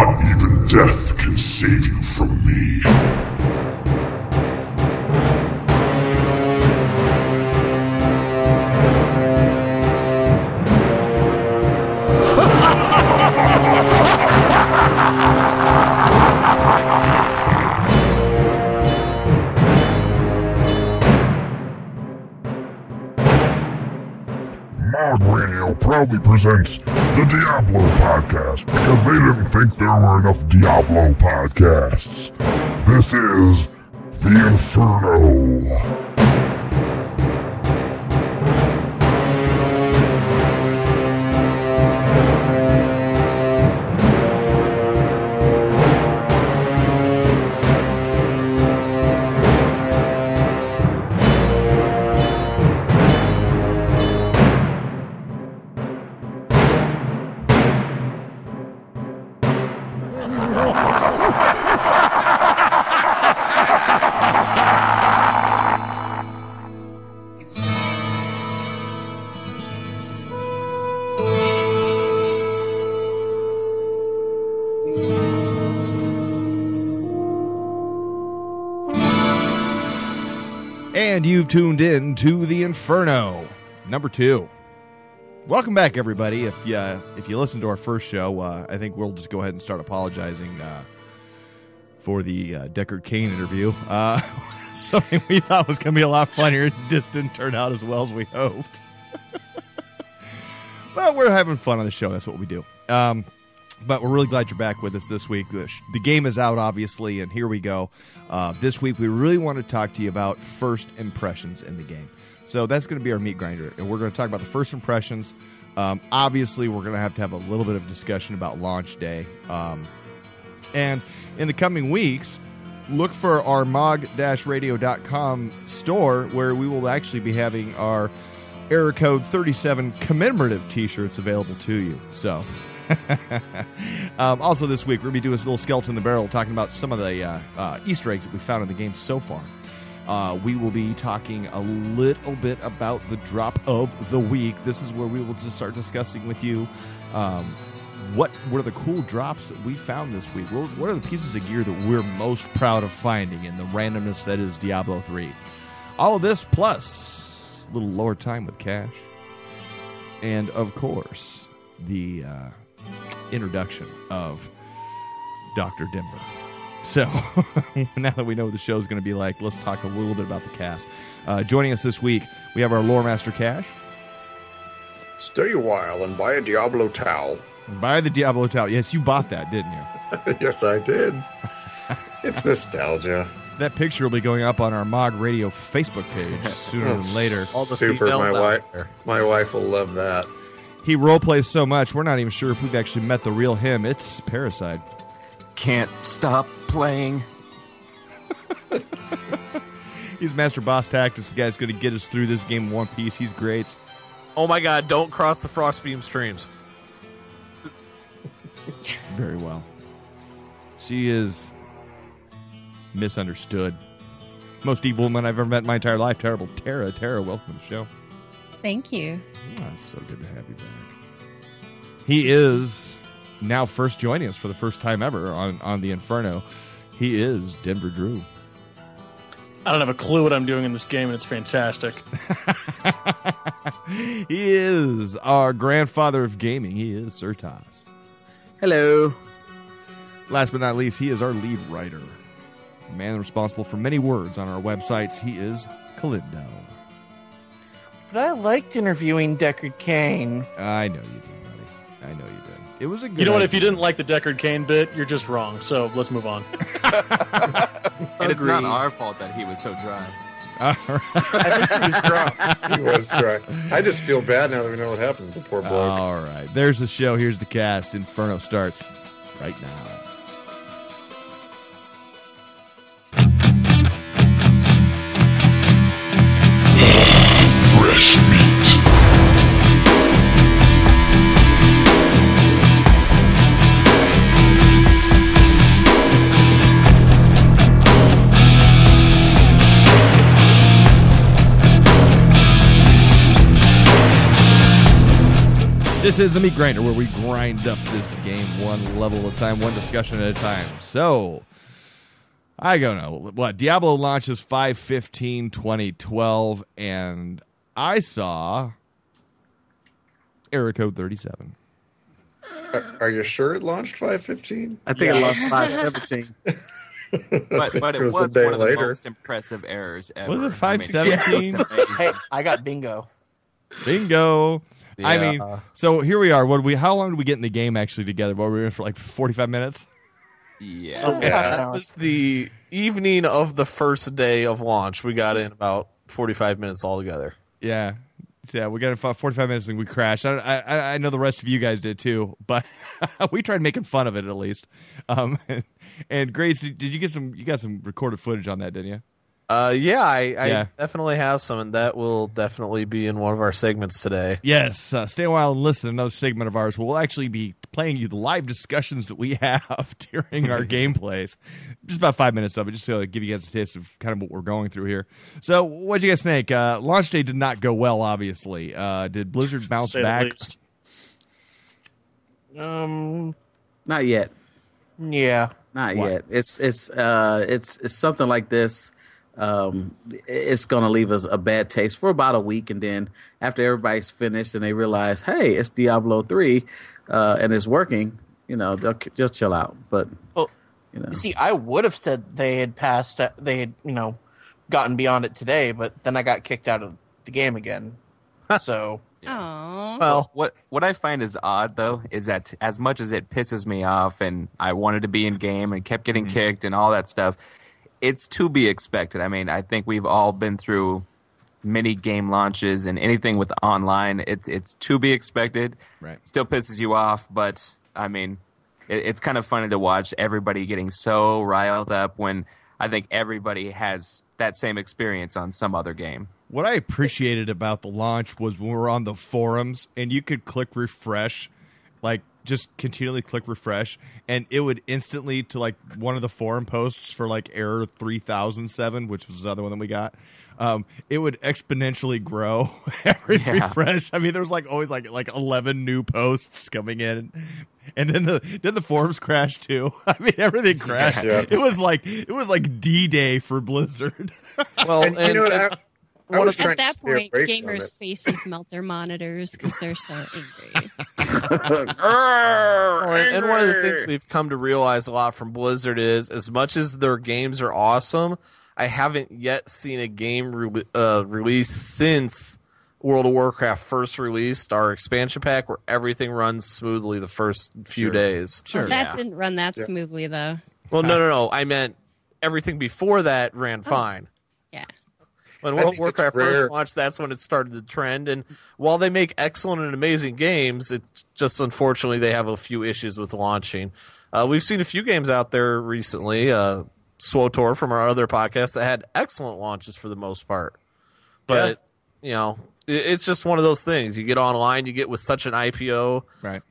Not even death can save you from me. Mog Radio proudly presents the Diablo podcast because they didn't think there were enough Diablo podcasts. This is the Inferno. And you've tuned in to the Inferno, number 2. Welcome back, everybody. If you listened to our first show, I think we'll just go ahead and start apologizing for the Deckard Cain interview. Something we thought was going to be a lot funnier. It just didn't turn out as well as we hoped. But we're having fun on the show. That's what we do. But we're really glad you're back with us this week. The game is out, obviously, and here we go. This week, we really want to talk to you about first impressions in the game. So that's going to be our meat grinder, and we're going to talk about the first impressions. Obviously, we're going to have a little bit of discussion about launch day. And in the coming weeks, look for our mog-radio.com store, where we will actually be having our Error Code 37 commemorative t-shirts available to you. So... also this week, we're going to be doing this little skeleton in the barrel, talking about some of the Easter eggs that we found in the game so far. We will be talking a little bit about the drop of the week. This is where we will just start discussing with you what are the cool drops that we found this week. What are the pieces of gear that we're most proud of finding in the randomness that is Diablo 3. All of this plus a little Loretime with Kash. And, of course, the... introduction of Dr. Denver. So, now that we know what the show's going to be like, let's talk a little bit about the cast. Joining us this week, we have our lore master, Kash. Stay a while and buy a Diablo towel. Buy the Diablo towel. Yes, you bought that, didn't you? Yes, I did. It's nostalgia. That picture will be going up on our Mog Radio Facebook page sooner than later. All the super. My wife will love that. He roleplays so much, we're not even sure if we've actually met the real him. It's Parasite. Can't stop playing. He's Master Boss Tactics. The guy's going to get us through this game in one piece. He's great. Oh my god, don't cross the Frostbeam streams. Very well. She is misunderstood. Most evil woman I've ever met in my entire life. Terrible. Tara, welcome to the show. Thank you. Oh, it's so good to have you back. He is now first joining us for the first time ever on the Inferno. He is Denver Drew. I don't have a clue what I'm doing in this game, and it's fantastic. He is our grandfather of gaming. He is Sertas. Hello. Last but not least, he is our lead writer. The man responsible for many words on our websites. He is Kalindo. But I liked interviewing Deckard Cain. I know you did, buddy. I know you did. It was a good You know what? idea. If you didn't like the Deckard Cain bit, you're just wrong. So let's move on. And it's not our fault that he was so dry. All right. I think he was dry. He was dry. I just feel bad now that we know what happens to the poor bloke. All right. There's the show. Here's the cast. Inferno starts right now. Fresh meat. This is the Meat Grinder, where we grind up this game one level at a time, one discussion at a time. So, I don't know. What? Diablo launches 5/15/2012, and I saw error code 37. Are you sure it launched 5/15? I think it launched 5/17. But it was one of the most impressive errors ever. Was it 5/17? Hey, I got bingo. Bingo. Yeah. I mean, so here we are. How long did we get in the game actually together? What, were we in for like 45 minutes? Yeah. That was the evening of the first day of launch. We got in about 45 minutes altogether. Yeah. Yeah, we got in 45 minutes and we crashed. I know the rest of you guys did too, but we tried making fun of it at least. And Grace, did you get some? You got some recorded footage on that, didn't you? I definitely have some, and that will definitely be in one of our segments today. Yes, Stay Awhile and Listen, another segment of ours. We'll actually be playing you the live discussions that we have during our gameplays. Just about 5 minutes of it, just to give you guys a taste of kind of what we're going through here. So, what'd you guys think? Launch day did not go well, obviously. Did Blizzard bounce back? Not yet. Yeah. Not yet. It's something like this. It's going to leave us a bad taste for about a week, and then after everybody's finished and they realize, hey, it's Diablo 3 and it's working, they'll just chill out. But see, I would have said they had gotten beyond it today, but then I got kicked out of the game again. So well, what I find is odd though is that as much as it pisses me off and I wanted to be in game and kept getting kicked and all that stuff, it's to be expected. I mean, I think we've all been through many game launches, and anything with online, it's to be expected. Right. Still pisses you off, but I mean, it's kind of funny to watch everybody getting so riled up when I think everybody has that same experience on some other game. What I appreciated about the launch was when we were on the forums and you could click refresh, like just continually click refresh, and it would instantly to like one of the forum posts for like error 3007, which was another one that we got. It would exponentially grow every refresh. I mean, there was like always like 11 new posts coming in, and then the forums crashed too. I mean, everything crashed. Yeah. It was like D-Day for Blizzard. Well, and you know what? At that point, gamers' faces melt their monitors because they're so angry. And one of the things we've come to realize a lot from Blizzard is, as much as their games are awesome, I haven't yet seen a game release since World of Warcraft first released our expansion pack where everything runs smoothly the first few days. Sure. That didn't run that smoothly, though. Well, no. I meant everything before that ran fine. Yeah. When World of Warcraft first launched, that's when it started the trend. And while they make excellent and amazing games, it's just unfortunately they have a few issues with launching. We've seen a few games out there recently, SWOTOR from our other podcast, that had excellent launches for the most part. But, it's just one of those things. You get online, you get with such an IPO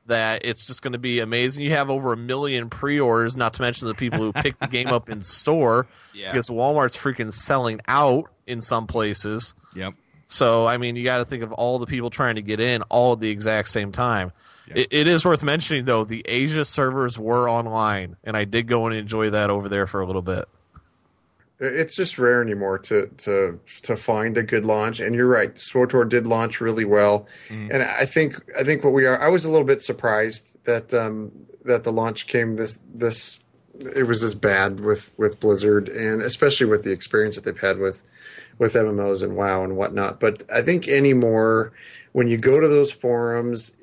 that it's just going to be amazing. You have over 1 million pre-orders, not to mention the people who pick the game up in store, because Walmart's freaking selling out in some places. Yep. So, I mean, you got to think of all the people trying to get in all at the exact same time. Yep. It is worth mentioning, though, the Asia servers were online, and I did go and enjoy that over there for a little bit. It's just rare anymore to find a good launch, and you're right. SWOTOR did launch really well, and I think what I was a little bit surprised that the launch came this it was this bad with Blizzard, and especially with the experience that they've had with MMOs and WoW and whatnot. But I think anymore when you go to those forums,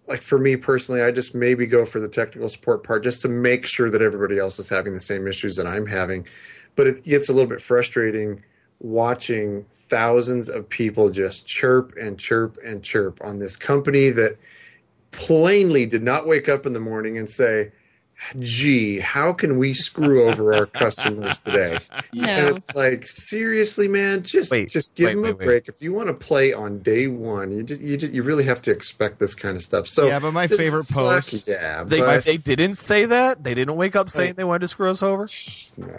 like for me personally, I just maybe go for the technical support part just to make sure that everybody else is having the same issues that I'm having. But it gets a little bit frustrating watching thousands of people just chirp and chirp and chirp on this company that plainly did not wake up in the morning and say, gee, how can we screw over our customers today? No. And it's like, seriously, man, just give them a break. If you want to play on day one, you really have to expect this kind of stuff. So yeah, but my favorite post, they didn't say that. They didn't wake up saying they wanted to screw us over.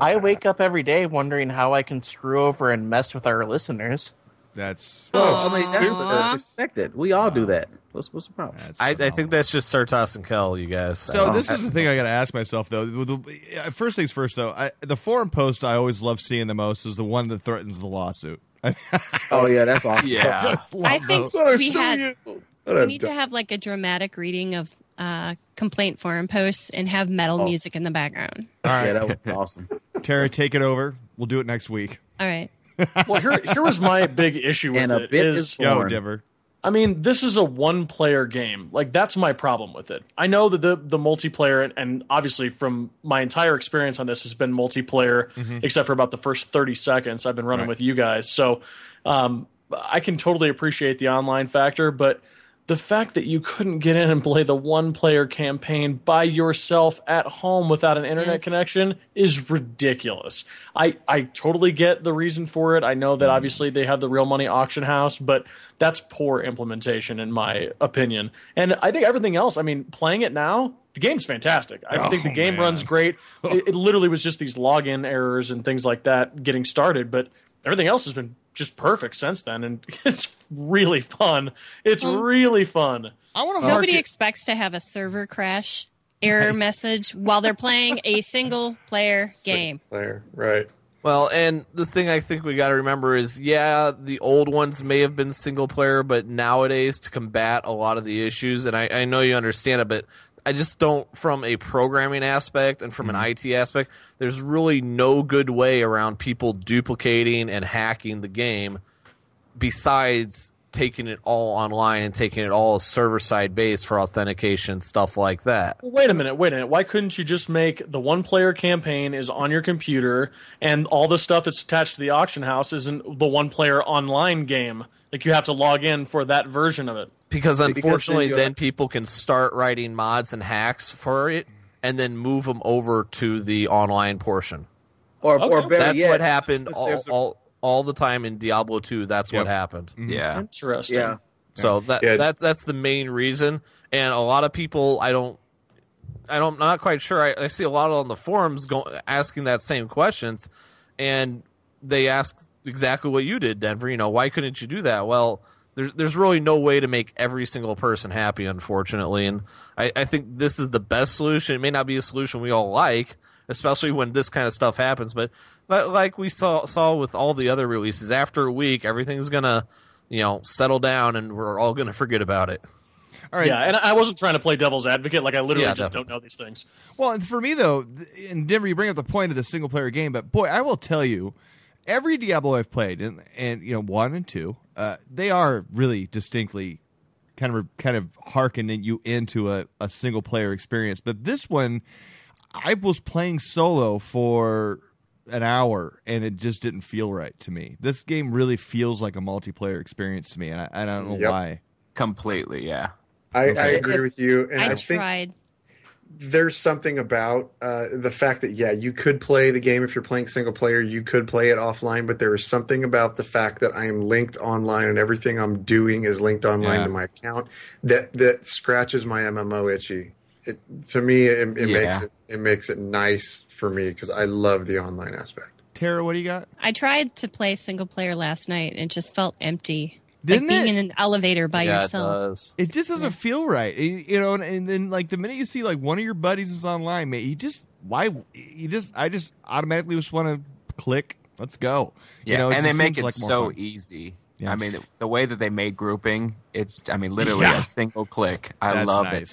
I wake up every day wondering how I can screw over and mess with our listeners. That's that's expected. We all do that. What's the problem? I think that's just Sartos and Kel, you guys. So this is the thing I got to ask myself, though. First things first, though. The forum post I always love seeing the most is the one that threatens the lawsuit. Oh, yeah, that's awesome. Yeah. I think we need to have like a dramatic reading of complaint forum posts and have metal music in the background. All right. Yeah, that was awesome. Tara, take it over. We'll do it next week. All right. Well, here was my big issue with it. Go, Diver. I mean, this is a one-player game. Like, that's my problem with it. I know that the multiplayer, and obviously from my entire experience on this has been multiplayer, except for about the first 30 seconds I've been running with you guys. So I can totally appreciate the online factor, but the fact that you couldn't get in and play the one-player campaign by yourself at home without an internet connection is ridiculous. I totally get the reason for it. I know that obviously they have the real money auction house, but that's poor implementation in my opinion. And I think everything else, I mean, playing it now, the game's fantastic. I think the game runs great. It literally was just these login errors and things like that getting started, but everything else has been just perfect since then, and it's really fun. It's really fun. Nobody expects to have a server crash error message while they're playing a single-player game. Right. Well, and the thing I think we got to remember is, the old ones may have been single-player, but nowadays to combat a lot of the issues, and I know you understand it, but I just don't, from a programming aspect and from an IT aspect, there's really no good way around people duplicating and hacking the game besides taking it all online and taking it all server-side based for authentication, stuff like that. Wait a minute. Why couldn't you just make the one-player campaign is on your computer and all the stuff that's attached to the auction house isn't the one-player online game? Like, you have to log in for that version of it. Because unfortunately, then people can start writing mods and hacks for it, and then move them over to the online portion. Or better that's yet, what happened all the time in Diablo 2. That's what happened. Yeah, interesting. Yeah. So that's the main reason. And a lot of people, I'm not quite sure. I see a lot on the forums asking that same questions, and they ask exactly what you did, Denver. Why couldn't you do that? Well, there's really no way to make every single person happy, unfortunately. And I think this is the best solution. It may not be a solution we all like, especially when this kind of stuff happens. But like we saw with all the other releases, after a week, everything's going to settle down and we're all going to forget about it. All right. Yeah, and I wasn't trying to play devil's advocate. Like, I literally just don't know these things. Well, and for me, though, and Denver, you bring up the point of the single-player game, but boy, I will tell you, every Diablo I've played, and 1 and 2, they are really distinctly kind of harkening you into a single player experience. But this one, I was playing solo for an hour, and it just didn't feel right to me. This game really feels like a multiplayer experience to me, and I don't know why. Completely, yeah. I agree with you, and I think there's something about the fact that, you could play the game if you're playing single player. You could play it offline, but there is something about the fact that I am linked online and everything I'm doing is linked online to my account that scratches my MMO itchy. To me, it makes it nice for me because I love the online aspect. Tara, what do you got? I tried to play single player last night and it just felt empty. Didn't being in an elevator by yourself. It just doesn't feel right. And then like the minute you see like one of your buddies is online, mate, I just automatically just want to click, let's go. Yeah, and they make it so easy. Yeah. I mean, the way that they made grouping, it's literally a single click. I love it.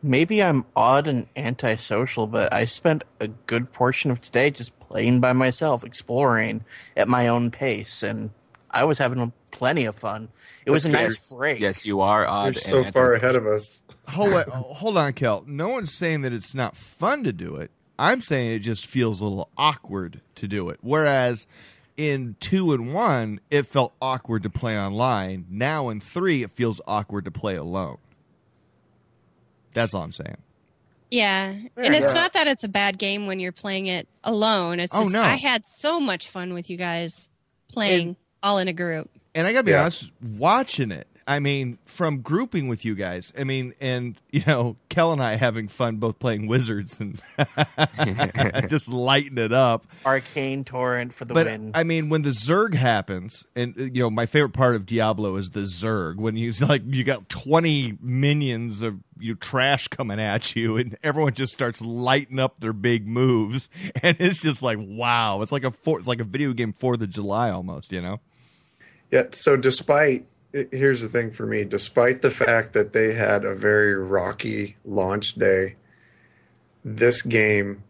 Maybe I'm odd and antisocial, but I spent a good portion of today just playing by myself, exploring at my own pace, and I was having plenty of fun. It was a nice break. Yes, you are odd. You're so far ahead of us. Hold on, Kel. No one's saying that it's not fun to do it. I'm saying it just feels a little awkward to do it. Whereas in 2 and 1, it felt awkward to play online. Now in 3, it feels awkward to play alone. That's all I'm saying. Yeah. And it's not that it's a bad game when you're playing it alone. It's just I had so much fun with you guys playing all in a group. And I got to be honest, watching it, I mean, from grouping with you guys, I mean, and, you know, Kel and I having fun both playing Wizards and just lighting it up. Arcane Torrent for the win. I mean, when the Zerg happens, and, you know, my favorite part of Diablo is the Zerg. When you got 20 minions of trash coming at you, and everyone just starts lighting up their big moves, and it's just like, wow. It's like a video game 4th of July almost, you know? Yeah, so here's the thing for me, despite the fact that they had a very rocky launch day, this game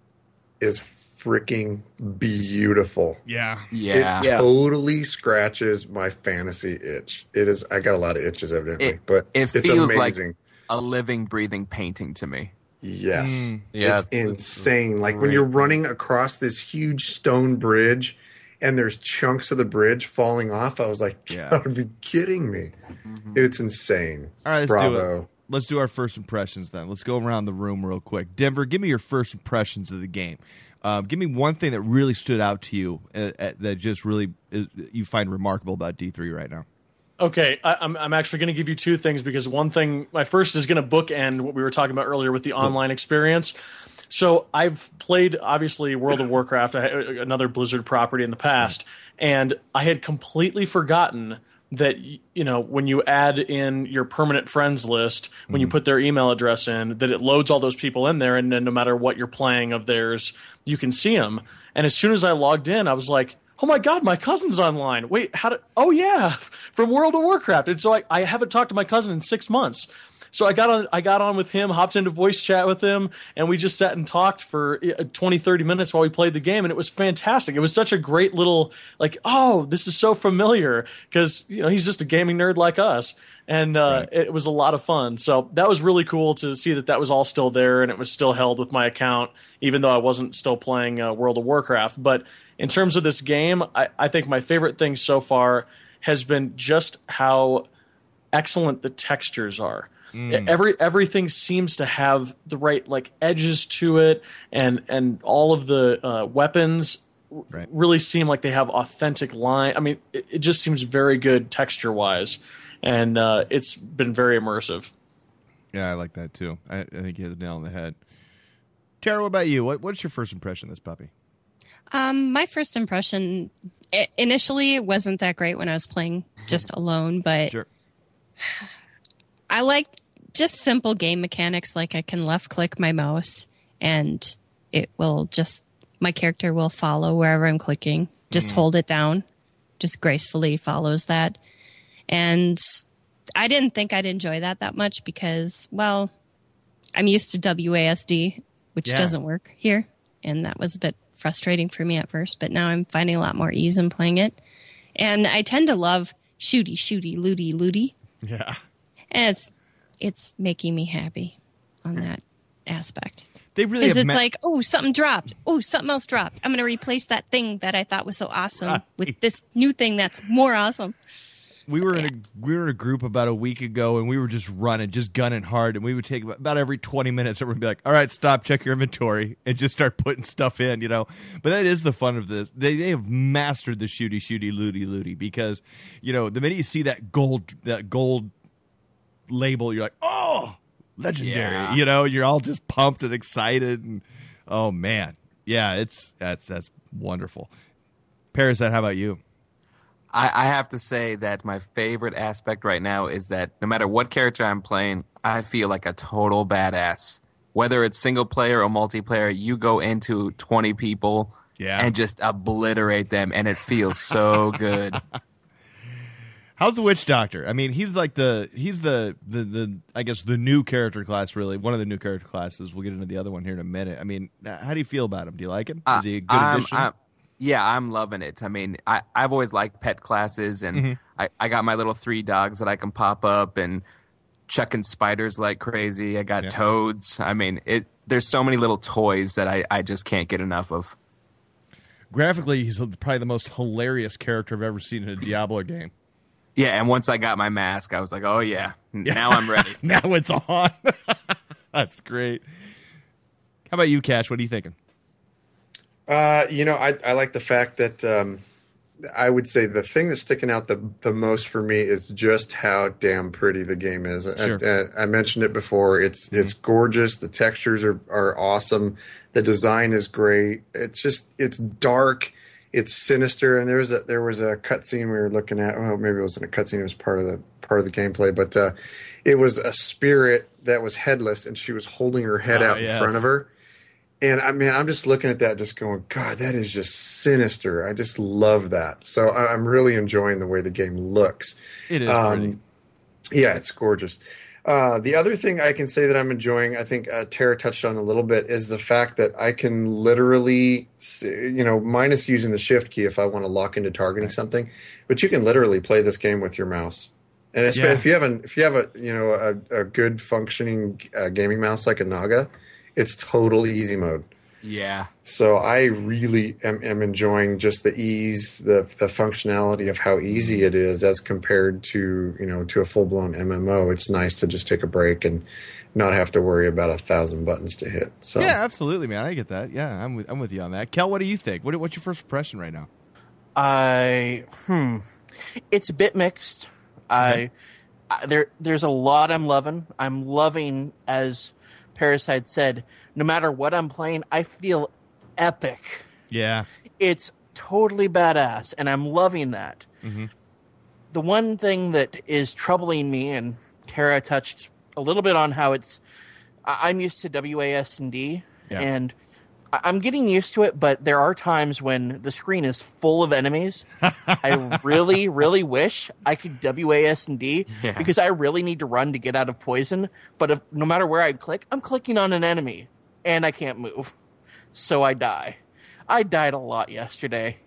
is freaking beautiful. Yeah. It totally scratches my fantasy itch. I got a lot of itches evidently, but it feels amazing. Like a living, breathing painting to me. Yes. It's insane. Like when you're running across this huge stone bridge and there's chunks of the bridge falling off, I was like, you gotta be kidding me. Mm-hmm. It's insane. All right, Bravo. Let's do our first impressions then. Let's go around the room real quick. Denver, give me your first impressions of the game. Give me one thing that really stood out to you that just really you find remarkable about D3 right now. Okay, I'm actually going to give you two things, because one thing, my first is going to bookend what we were talking about earlier with the online experience. So I've played, obviously, World of Warcraft, another Blizzard property in the past, and I had completely forgotten that, you know, when you add in your permanent friends list, when you put their email address in, that it loads all those people in there, and then no matter what you're playing of theirs, you can see them. And as soon as I logged in, I was like, oh my God, my cousin's online. Wait, oh yeah, from World of Warcraft. And so I haven't talked to my cousin in 6 months. So I got on with him, hopped into voice chat with him, and we just sat and talked for 20, 30 minutes while we played the game, and it was fantastic. It was such a great little, like, oh, this is so familiar, because, you know, he's just a gaming nerd like us, and it was a lot of fun. So that was really cool to see that was all still there, and it was still held with my account, even though I wasn't still playing World of Warcraft. But in terms of this game, I think my favorite thing so far has been just how excellent the textures are. Everything seems to have the right, like, edges to it, and all of the weapons really seem like they have authentic line. I mean, it just seems very good texture wise, and it's been very immersive. Yeah, I like that too. I think you hit the nail on the head. Tara, what about you? What's your first impression of this puppy? My first impression initially wasn't that great when I was playing just alone, but sure. I like just simple game mechanics, like I can left click my mouse and it will just, my character will follow wherever I'm clicking. Just hold it down, just gracefully follows that. And I didn't think I'd enjoy that much because, well, I'm used to WASD, which doesn't work here. And that was a bit frustrating for me at first, but now I'm finding a lot more ease in playing it. And I tend to love shooty, looty. Yeah. And it's making me happy on that aspect. They really because it's like, oh, something dropped. Oh, something else dropped. I'm going to replace that thing that I thought was so awesome with this new thing that's more awesome. We were in a group about a week ago, and we were just gunning hard, and we would take about every 20 minutes, everyone would be like, all right, stop, check your inventory, and just start putting stuff in, you know. But that is the fun of this. They have mastered the shooty, looty, because, you know, the minute you see that gold label, you're like, oh, legendary. Yeah. You know, you're all just pumped and excited, and oh man, yeah, that's wonderful. Parasite, how about you? I have to say that my favorite aspect right now is that no matter what character I'm playing, I feel like a total badass. Whether it's single player or multiplayer, you go into 20 people and just obliterate them, and it feels so good. How's the Witch Doctor? I mean, he's the I guess the new character class, really. One of the new character classes. We'll get into the other one here in a minute. I mean, how do you feel about him? Do you like him? Is he a good addition? Yeah, I'm loving it. I mean, I've always liked pet classes, and I got my little 3 dogs that I can pop up and chucking spiders like crazy. I got toads. I mean, there's so many little toys that I just can't get enough of. Graphically, he's probably the most hilarious character I've ever seen in a Diablo game. Yeah, and once I got my mask, I was like, oh yeah, now I'm ready. Now it's on. That's great. How about you, Kash? What are you thinking? You know, I like the fact that I would say the thing that's sticking out the most for me is just how damn pretty the game is. Sure. I mentioned it before. It's gorgeous. The textures are awesome. The design is great. It's dark. It's sinister. And there was a cutscene we were looking at. Well, maybe it wasn't a cutscene. It was part of the gameplay. But it was a spirit that was headless, and she was holding her head out in front of her. And I mean, I'm just looking at that, just going, God, that is just sinister. I just love that. So I'm really enjoying the way the game looks. It is pretty. Yeah, it's gorgeous. The other thing I can say that I'm enjoying, I think Tara touched on a little bit, is the fact that I can literally, minus using the shift key if I want to lock into targeting something, but you can literally play this game with your mouse. And if you have a good functioning gaming mouse like a Naga, it's total easy mode. Yeah. So I really am enjoying just the ease, the functionality of how easy it is as compared to, to a full-blown MMO. It's nice to just take a break and not have to worry about 1,000 buttons to hit. So yeah, absolutely, man. I get that. Yeah, I'm with you on that. Kel, what do you think? What's your first impression right now? It's a bit mixed. Okay. There's a lot I'm loving. I'm loving, as Parasite said, no matter what I'm playing, I feel epic. Yeah. It's totally badass, and I'm loving that. Mm-hmm. The one thing that is troubling me, and Tara touched a little bit on how I'm used to WASD, and I'm getting used to it, but there are times when the screen is full of enemies. I really, really wish I could WASD because I really need to run to get out of poison. But no matter where I click, I'm clicking on an enemy, and I can't move. So I die. I died a lot yesterday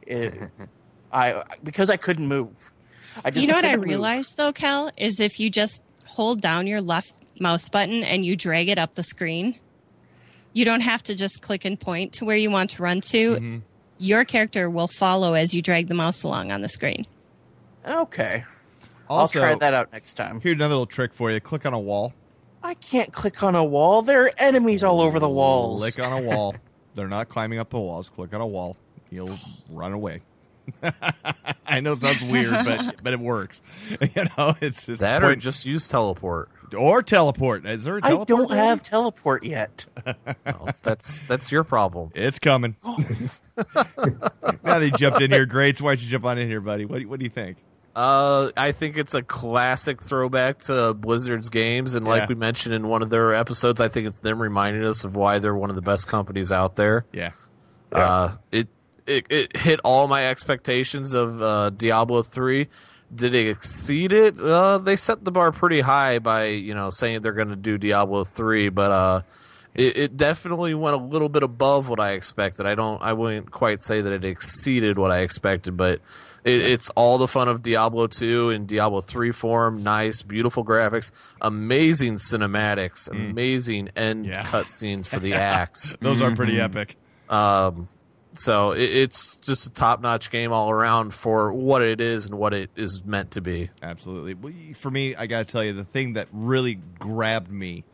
because I couldn't move. What I realized, though, Cal, is if you just hold down your left mouse button and you drag it up the screen, you don't have to just click and point to where you want to run to. Mm-hmm. Your character will follow as you drag the mouse along on the screen. Okay. Also, I'll try that out next time. Here's another little trick for you. Click on a wall. I can't click on a wall. There are enemies all over the walls. Click on a wall. They're not climbing up the walls. Click on a wall. You'll run away. I know it sounds weird, but it works. It's just that or just use teleport. Or teleport. Is there a teleport? I don't have teleport yet. No, that's your problem. It's coming. Now that you jumped in here, great. So why don't you jump on in here, buddy? What do you think? I think it's a classic throwback to Blizzard's games, and like we mentioned in one of their episodes, I think it's them reminding us of why they're one of the best companies out there. Yeah. It hit all my expectations of Diablo 3. Did it exceed it? They set the bar pretty high by saying they're going to do Diablo 3, but it definitely went a little bit above what I expected. I wouldn't quite say that it exceeded what I expected, but it's all the fun of Diablo 2 and Diablo 3 form. Nice, beautiful graphics, amazing cinematics, amazing end cutscenes for the acts. Those are pretty epic. So it's just a top-notch game all around for what it is and what it is meant to be. Absolutely. For me, I got to tell you, the thing that really grabbed me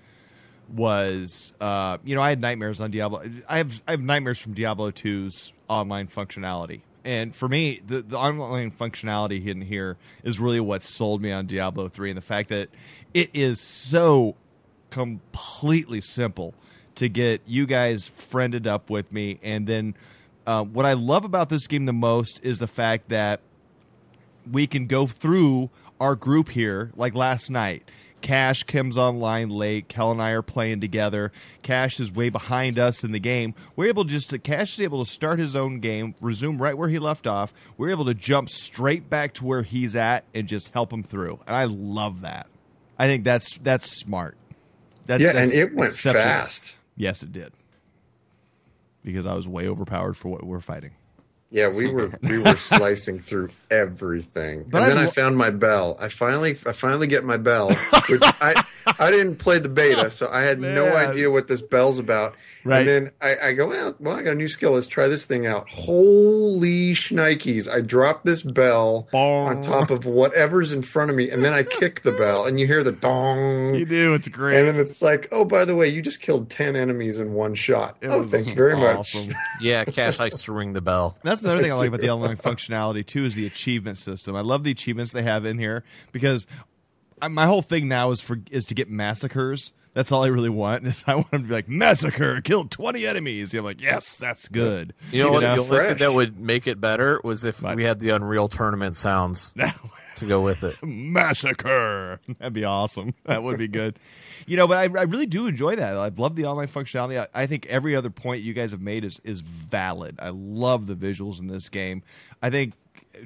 was, I had nightmares on Diablo. I have nightmares from Diablo 2's online functionality. And for me, the online functionality in here is really what sold me on Diablo 3, and the fact that it is so completely simple to get you guys friended up with me. And then what I love about this game the most is the fact that we can go through our group here, like last night. Kash comes online late. Kel and I are playing together. Kash is way behind us in the game. Kash is able to start his own game, resume right where he left off. We're able to jump straight back to where he's at and just help him through. And I love that. I think that's smart. And it went fast. Yes, it did. Because I was way overpowered for what we're fighting. Yeah, we were slicing through everything. But then I found my bell. I finally get my bell, which I didn't play the beta, so I had no idea what this bell's about. Right. And then I go, well, I got a new skill. Let's try this thing out. Holy shnikes. I dropped this bell on top of whatever's in front of me, and then I kick the bell, and you hear the dong. You do. It's great. And then it's like, oh, by the way, you just killed 10 enemies in one shot. Thank you very much. Yeah, Kash likes to ring the bell. That's another thing I like about the online functionality, too, is the achievement system. I love the achievements they have in here because my whole thing now is to get massacres. That's all I really want. Is I want them to be like, massacre, killed 20 enemies. I'm like, yes, that's good. You know what? The only thing that would make it better was if we had the Unreal Tournament sounds to go with it. Massacre. That'd be awesome. That would be good. But I really do enjoy that. I love the online functionality. I think every other point you guys have made is valid. I love the visuals in this game. I think,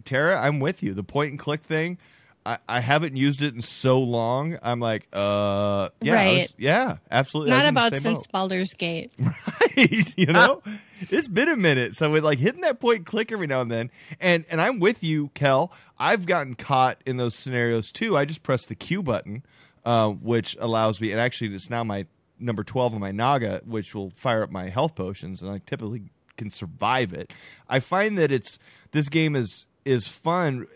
Tara, I'm with you. The point and click thing, I haven't used it in so long. I'm like, right. Absolutely. Not about since Baldur's Gate. Right. It's been a minute. So with hitting that point and click every now and then. And I'm with you, Kel. I've gotten caught in those scenarios too. I just press the Q button, which allows me, and actually it's now my number 12 on my Naga, which will fire up my health potions, and I typically can survive it. I find that this game is fun.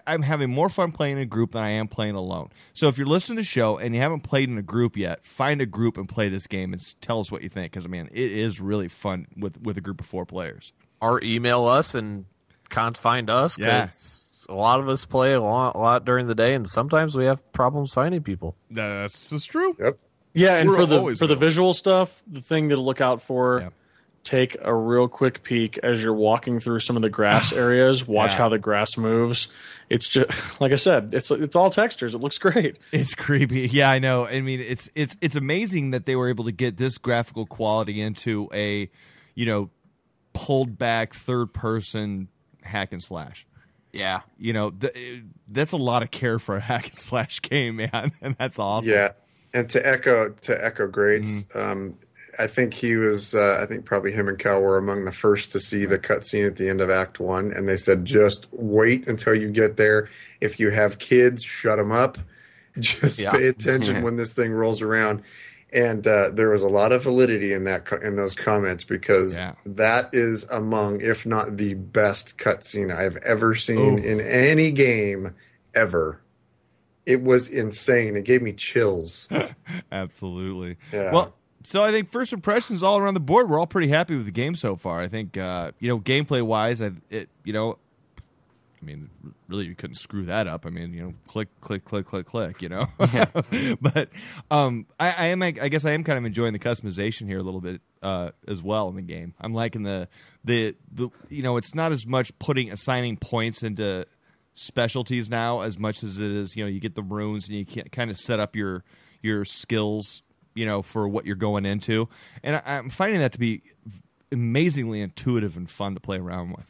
I'm having more fun playing in a group than I am playing alone. So if you're listening to the show and you haven't played in a group yet, find a group and play this game and tell us what you think. Because, man, it is really fun with a group of 4 players. Or email us and can't find us. Because a lot of us play a lot during the day, and sometimes we have problems finding people. That's true. Yep. Yeah, and for the visual stuff, the thing to look out for... Yeah. Take a real quick peek as you're walking through some of the grass areas. Watch how the grass moves. It's just like I said. It's all textures. It looks great. It's creepy. Yeah, I know. I mean, it's amazing that they were able to get this graphical quality into a, pulled back third person hack and slash. Yeah, that's a lot of care for a hack and slash game, man, and that's awesome. Yeah, and to echo Greats. I think he was. I think probably him and Cal were among the first to see the cutscene at the end of Act 1, and they said, "Just wait until you get there. If you have kids, shut them up. Just pay attention when this thing rolls around." And there was a lot of validity in those comments because that is among, if not the best cutscene I've ever seen in any game ever. It was insane. It gave me chills. Absolutely. Yeah. Well. So I think first impressions all around the board, we're all pretty happy with the game so far. I think gameplay wise, really you couldn't screw that up. I mean, click, click, click, click, click. Yeah. But I guess I am kind of enjoying the customization here a little bit as well in the game. I'm liking the it's not as much assigning points into specialties now as much as it is you get the runes and you can kind of set up your skills. For what you're going into. And I'm finding that to be amazingly intuitive and fun to play around with.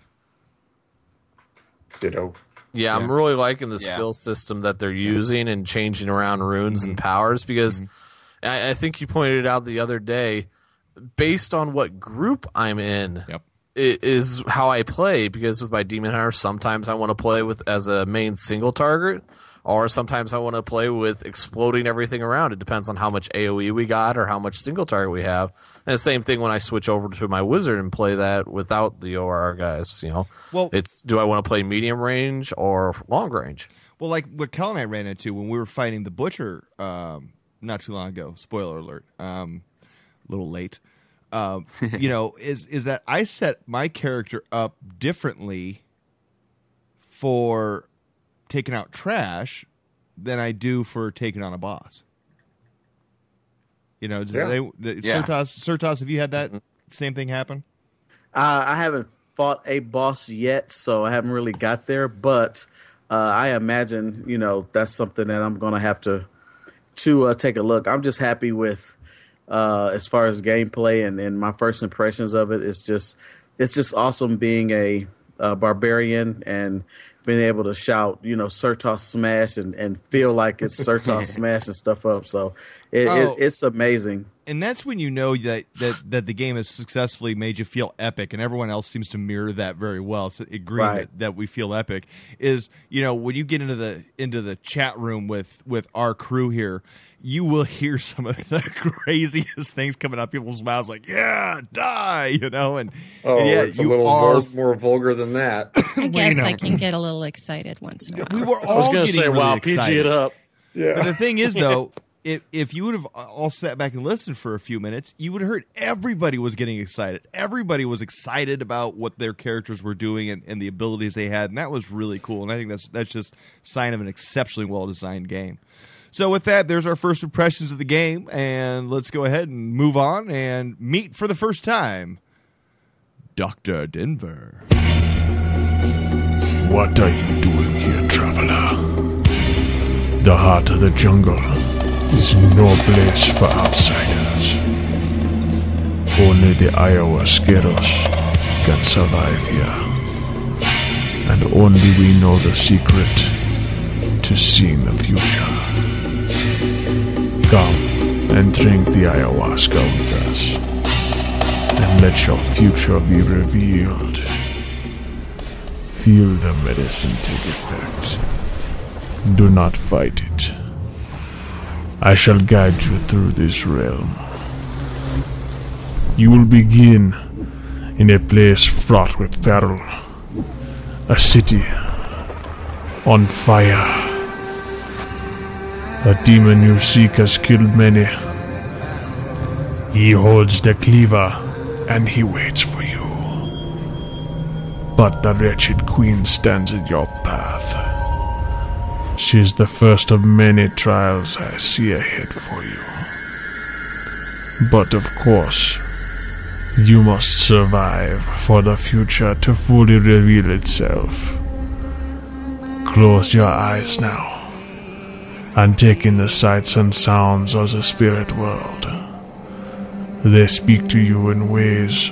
Ditto. Yeah, I'm really liking the skill system that they're using and changing around runes and powers because I think you pointed it out the other day, based on what group I'm in, it is how I play because with my Demon Hunter, sometimes I want to play as a main single target. Or sometimes I want to play with exploding everything around. It depends on how much AoE we got or how much single target we have. And the same thing when I switch over to my wizard and play that without the OR guys. Well, do I want to play medium range or long range? Well, like what Kel and I ran into when we were fighting the butcher not too long ago. Spoiler alert. A little late. Is that I set my character up differently for taking out trash than I do for taking on a boss. Certas, have you had that same thing happen? I haven't fought a boss yet, so I haven't really got there, but I imagine, that's something that I'm going to have to take a look. I'm just happy with as far as gameplay and my first impressions of it. It's just awesome being a barbarian and being able to shout, Certos smash and feel like it's Certos smashing stuff up. So it's amazing. And that's when that the game has successfully made you feel epic, and everyone else seems to mirror that very well. So agreeing that we feel epic is, when you get into the chat room with our crew here, you will hear some of the craziest things coming out of people's mouths, like, yeah, die, and yeah, it's a little more vulgar than that. I guess I can get a little excited once in a while. We were all I was going to say, really wow, excited. PG it up. Yeah. But the thing is, though, if you would have all sat back and listened for a few minutes, you would have heard everybody was getting excited. Everybody was excited about what their characters were doing and the abilities they had, and that was really cool. And I think that's just a sign of an exceptionally well-designed game. So with that, there's our first impressions of the game, and let's go ahead and move on and meet for the first time Dr. Denver. What are you doing here, traveler? The heart of the jungle is no place for outsiders. Only the ayahuasqueros can survive here. And only we know the secret to seeing the future. Come and drink the ayahuasca with us, and let your future be revealed. Feel the medicine take effect. Do not fight it. I shall guide you through this realm. You will begin in a place fraught with peril. A city on fire. The demon you seek has killed many. He holds the cleaver, and he waits for you. But the wretched queen stands in your path. She is the first of many trials I see ahead for you. But of course, you must survive for the future to fully reveal itself. Close your eyes now, and take in the sights and sounds of the spirit world. They speak to you in ways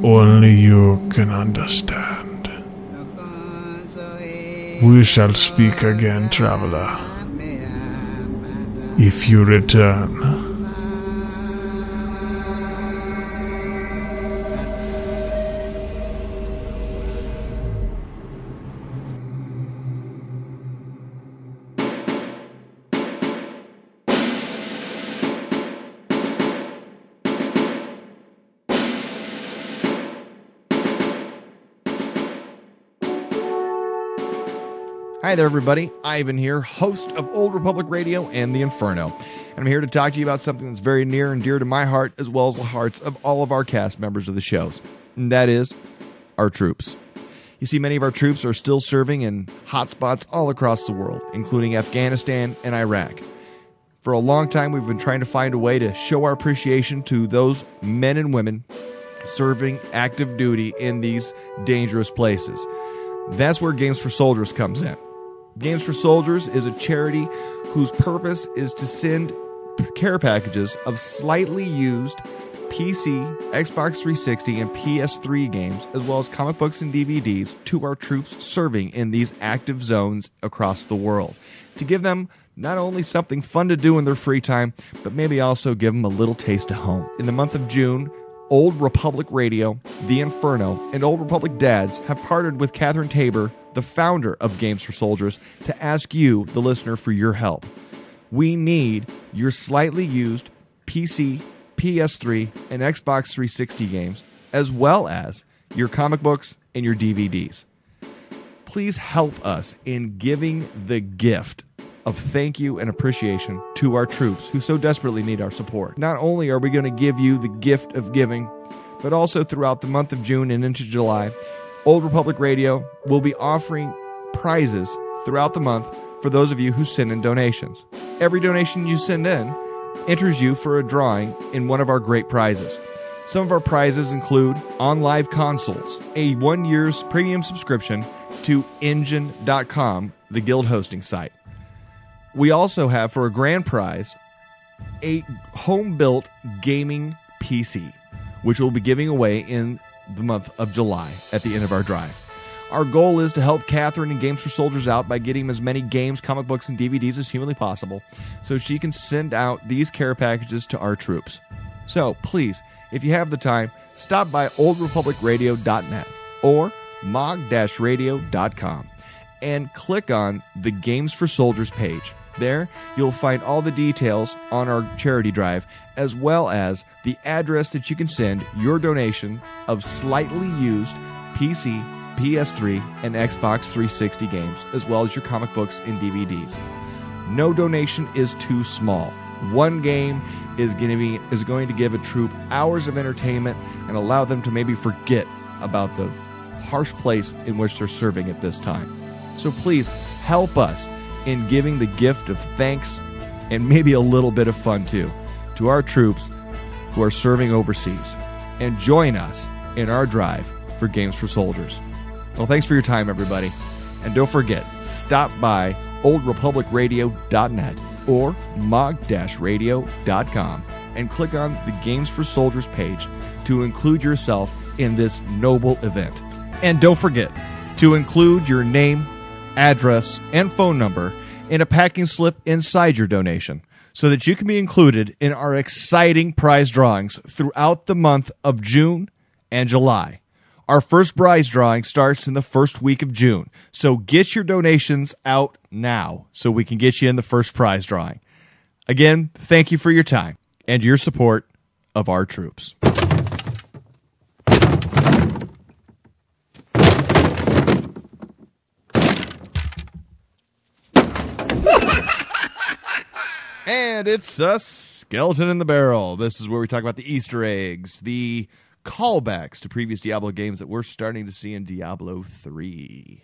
only you can understand. We shall speak again, traveler, if you return. Hi there, everybody. Ivan here, host of Old Republic Radio and the Inferno. And I'm here to talk to you about something that's very near and dear to my heart, as well as the hearts of all of our cast members of the shows. And that is our troops. You see, many of our troops are still serving in hotspots all across the world, including Afghanistan and Iraq. For a long time, we've been trying to find a way to show our appreciation to those men and women serving active duty in these dangerous places. That's where Games for Soldiers comes in. Games for Soldiers is a charity whose purpose is to send care packages of slightly used PC, Xbox 360, and PS3 games, as well as comic books and DVDs, to our troops serving in these active zones across the world, to give them not only something fun to do in their free time, but maybe also give them a little taste of home. In the month of June, Old Republic Radio, The Inferno, and Old Republic Dads have partnered with Catherine Tabor, the founder of Games for Soldiers, to ask you, the listener, for your help. We need your slightly used PC, PS3, and Xbox 360 games, as well as your comic books and your DVDs. Please help us in giving the gift of thank you and appreciation to our troops who so desperately need our support. Not only are we going to give you the gift of giving, but also throughout the month of June and into July, Old Republic Radio will be offering prizes throughout the month for those of you who send in donations. Every donation you send in enters you for a drawing in one of our great prizes. Some of our prizes include On Live Consoles, a 1 year's premium subscription to Engine.com, the guild hosting site. We also have, for a grand prize, a home-built gaming PC, which we'll be giving away in the month of July at the end of our drive. Our goal is to help Catherine and Games for Soldiers out by getting as many games, comic books, and DVDs as humanly possible so she can send out these care packages to our troops. So, please, if you have the time, stop by oldrepublicradio.net or mog-radio.com and click on the Games for Soldiers page. There, you'll find all the details on our charity drive, as well as the address that you can send your donation of slightly used PC, PS3, and Xbox 360 games, as well as your comic books and DVDs. No donation is too small. One game is going to give a troop hours of entertainment and allow them to maybe forget about the harsh place in which they're serving at this time. So please help us in giving the gift of thanks and maybe a little bit of fun too to our troops who are serving overseas, and join us in our drive for Games for Soldiers. Well, thanks for your time, everybody. And don't forget, stop by oldrepublicradio.net or mog-radio.com and click on the Games for Soldiers page to include yourself in this noble event. And don't forget to include your name, address, and phone number in a packing slip inside your donation so that you can be included in our exciting prize drawings throughout the month of June and July. Our first prize drawing starts in the first week of June, so get your donations out now so we can get you in the first prize drawing. Again, thank you for your time and your support of our troops. And it's a skeleton in the barrel. This is where we talk about the Easter eggs, the callbacks to previous Diablo games that we're starting to see in Diablo 3.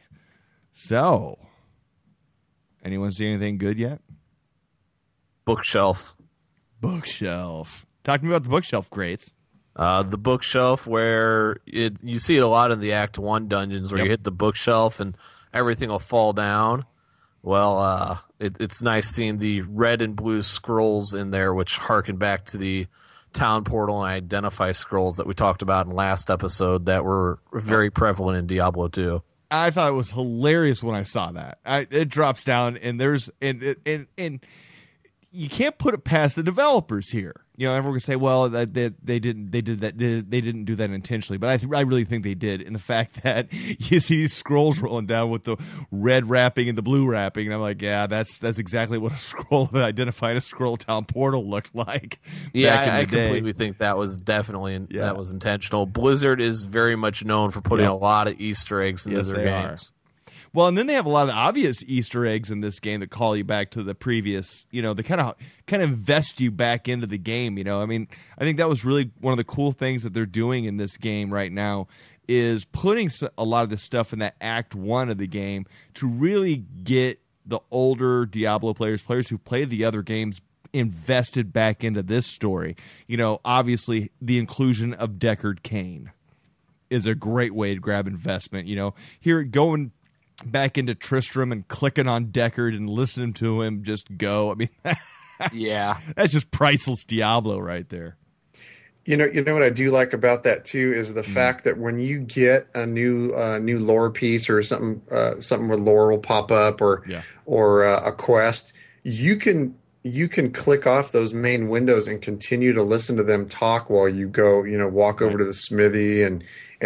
So, anyone see anything good yet? Bookshelf. Talk to me about the bookshelf, Grates. The bookshelf where you see it a lot in the Act 1 dungeons where you hit the bookshelf and everything will fall down. Well, it's nice seeing the red and blue scrolls in there, which harken back to the town portal and identify scrolls that we talked about in last episode that were very prevalent in Diablo 2. I thought it was hilarious when I saw that. It drops down, and there's and you can't put it past the developers here. You know, everyone can say, "Well, they didn't do that intentionally," but I really think they did. In the fact that you see these scrolls rolling down with the red wrapping and the blue wrapping, and I'm like, "Yeah, that's exactly what a scroll that identified a scroll town portal looked like." Yeah, back in I the day. completely think that was definitely that was intentional. Blizzard is very much known for putting a lot of Easter eggs in their games. Well, and then they have a lot of obvious Easter eggs in this game that call you back to the previous, you know, they kind of invest you back into the game, you know. I mean, I think that was really one of the cool things that they're doing in this game right now is putting a lot of this stuff in that Act 1 of the game to really get the older Diablo players who played the other games invested back into this story. You know, obviously the inclusion of Deckard Cain is a great way to grab investment, you know. Here, going back into Tristram and clicking on Deckard and listening to him just go. I mean, that's just priceless Diablo right there. You know what I do like about that too is the fact that when you get a new lore piece or something with lore will pop up or a quest, you can click off those main windows and continue to listen to them talk while you go, you know, walk over to the smithy and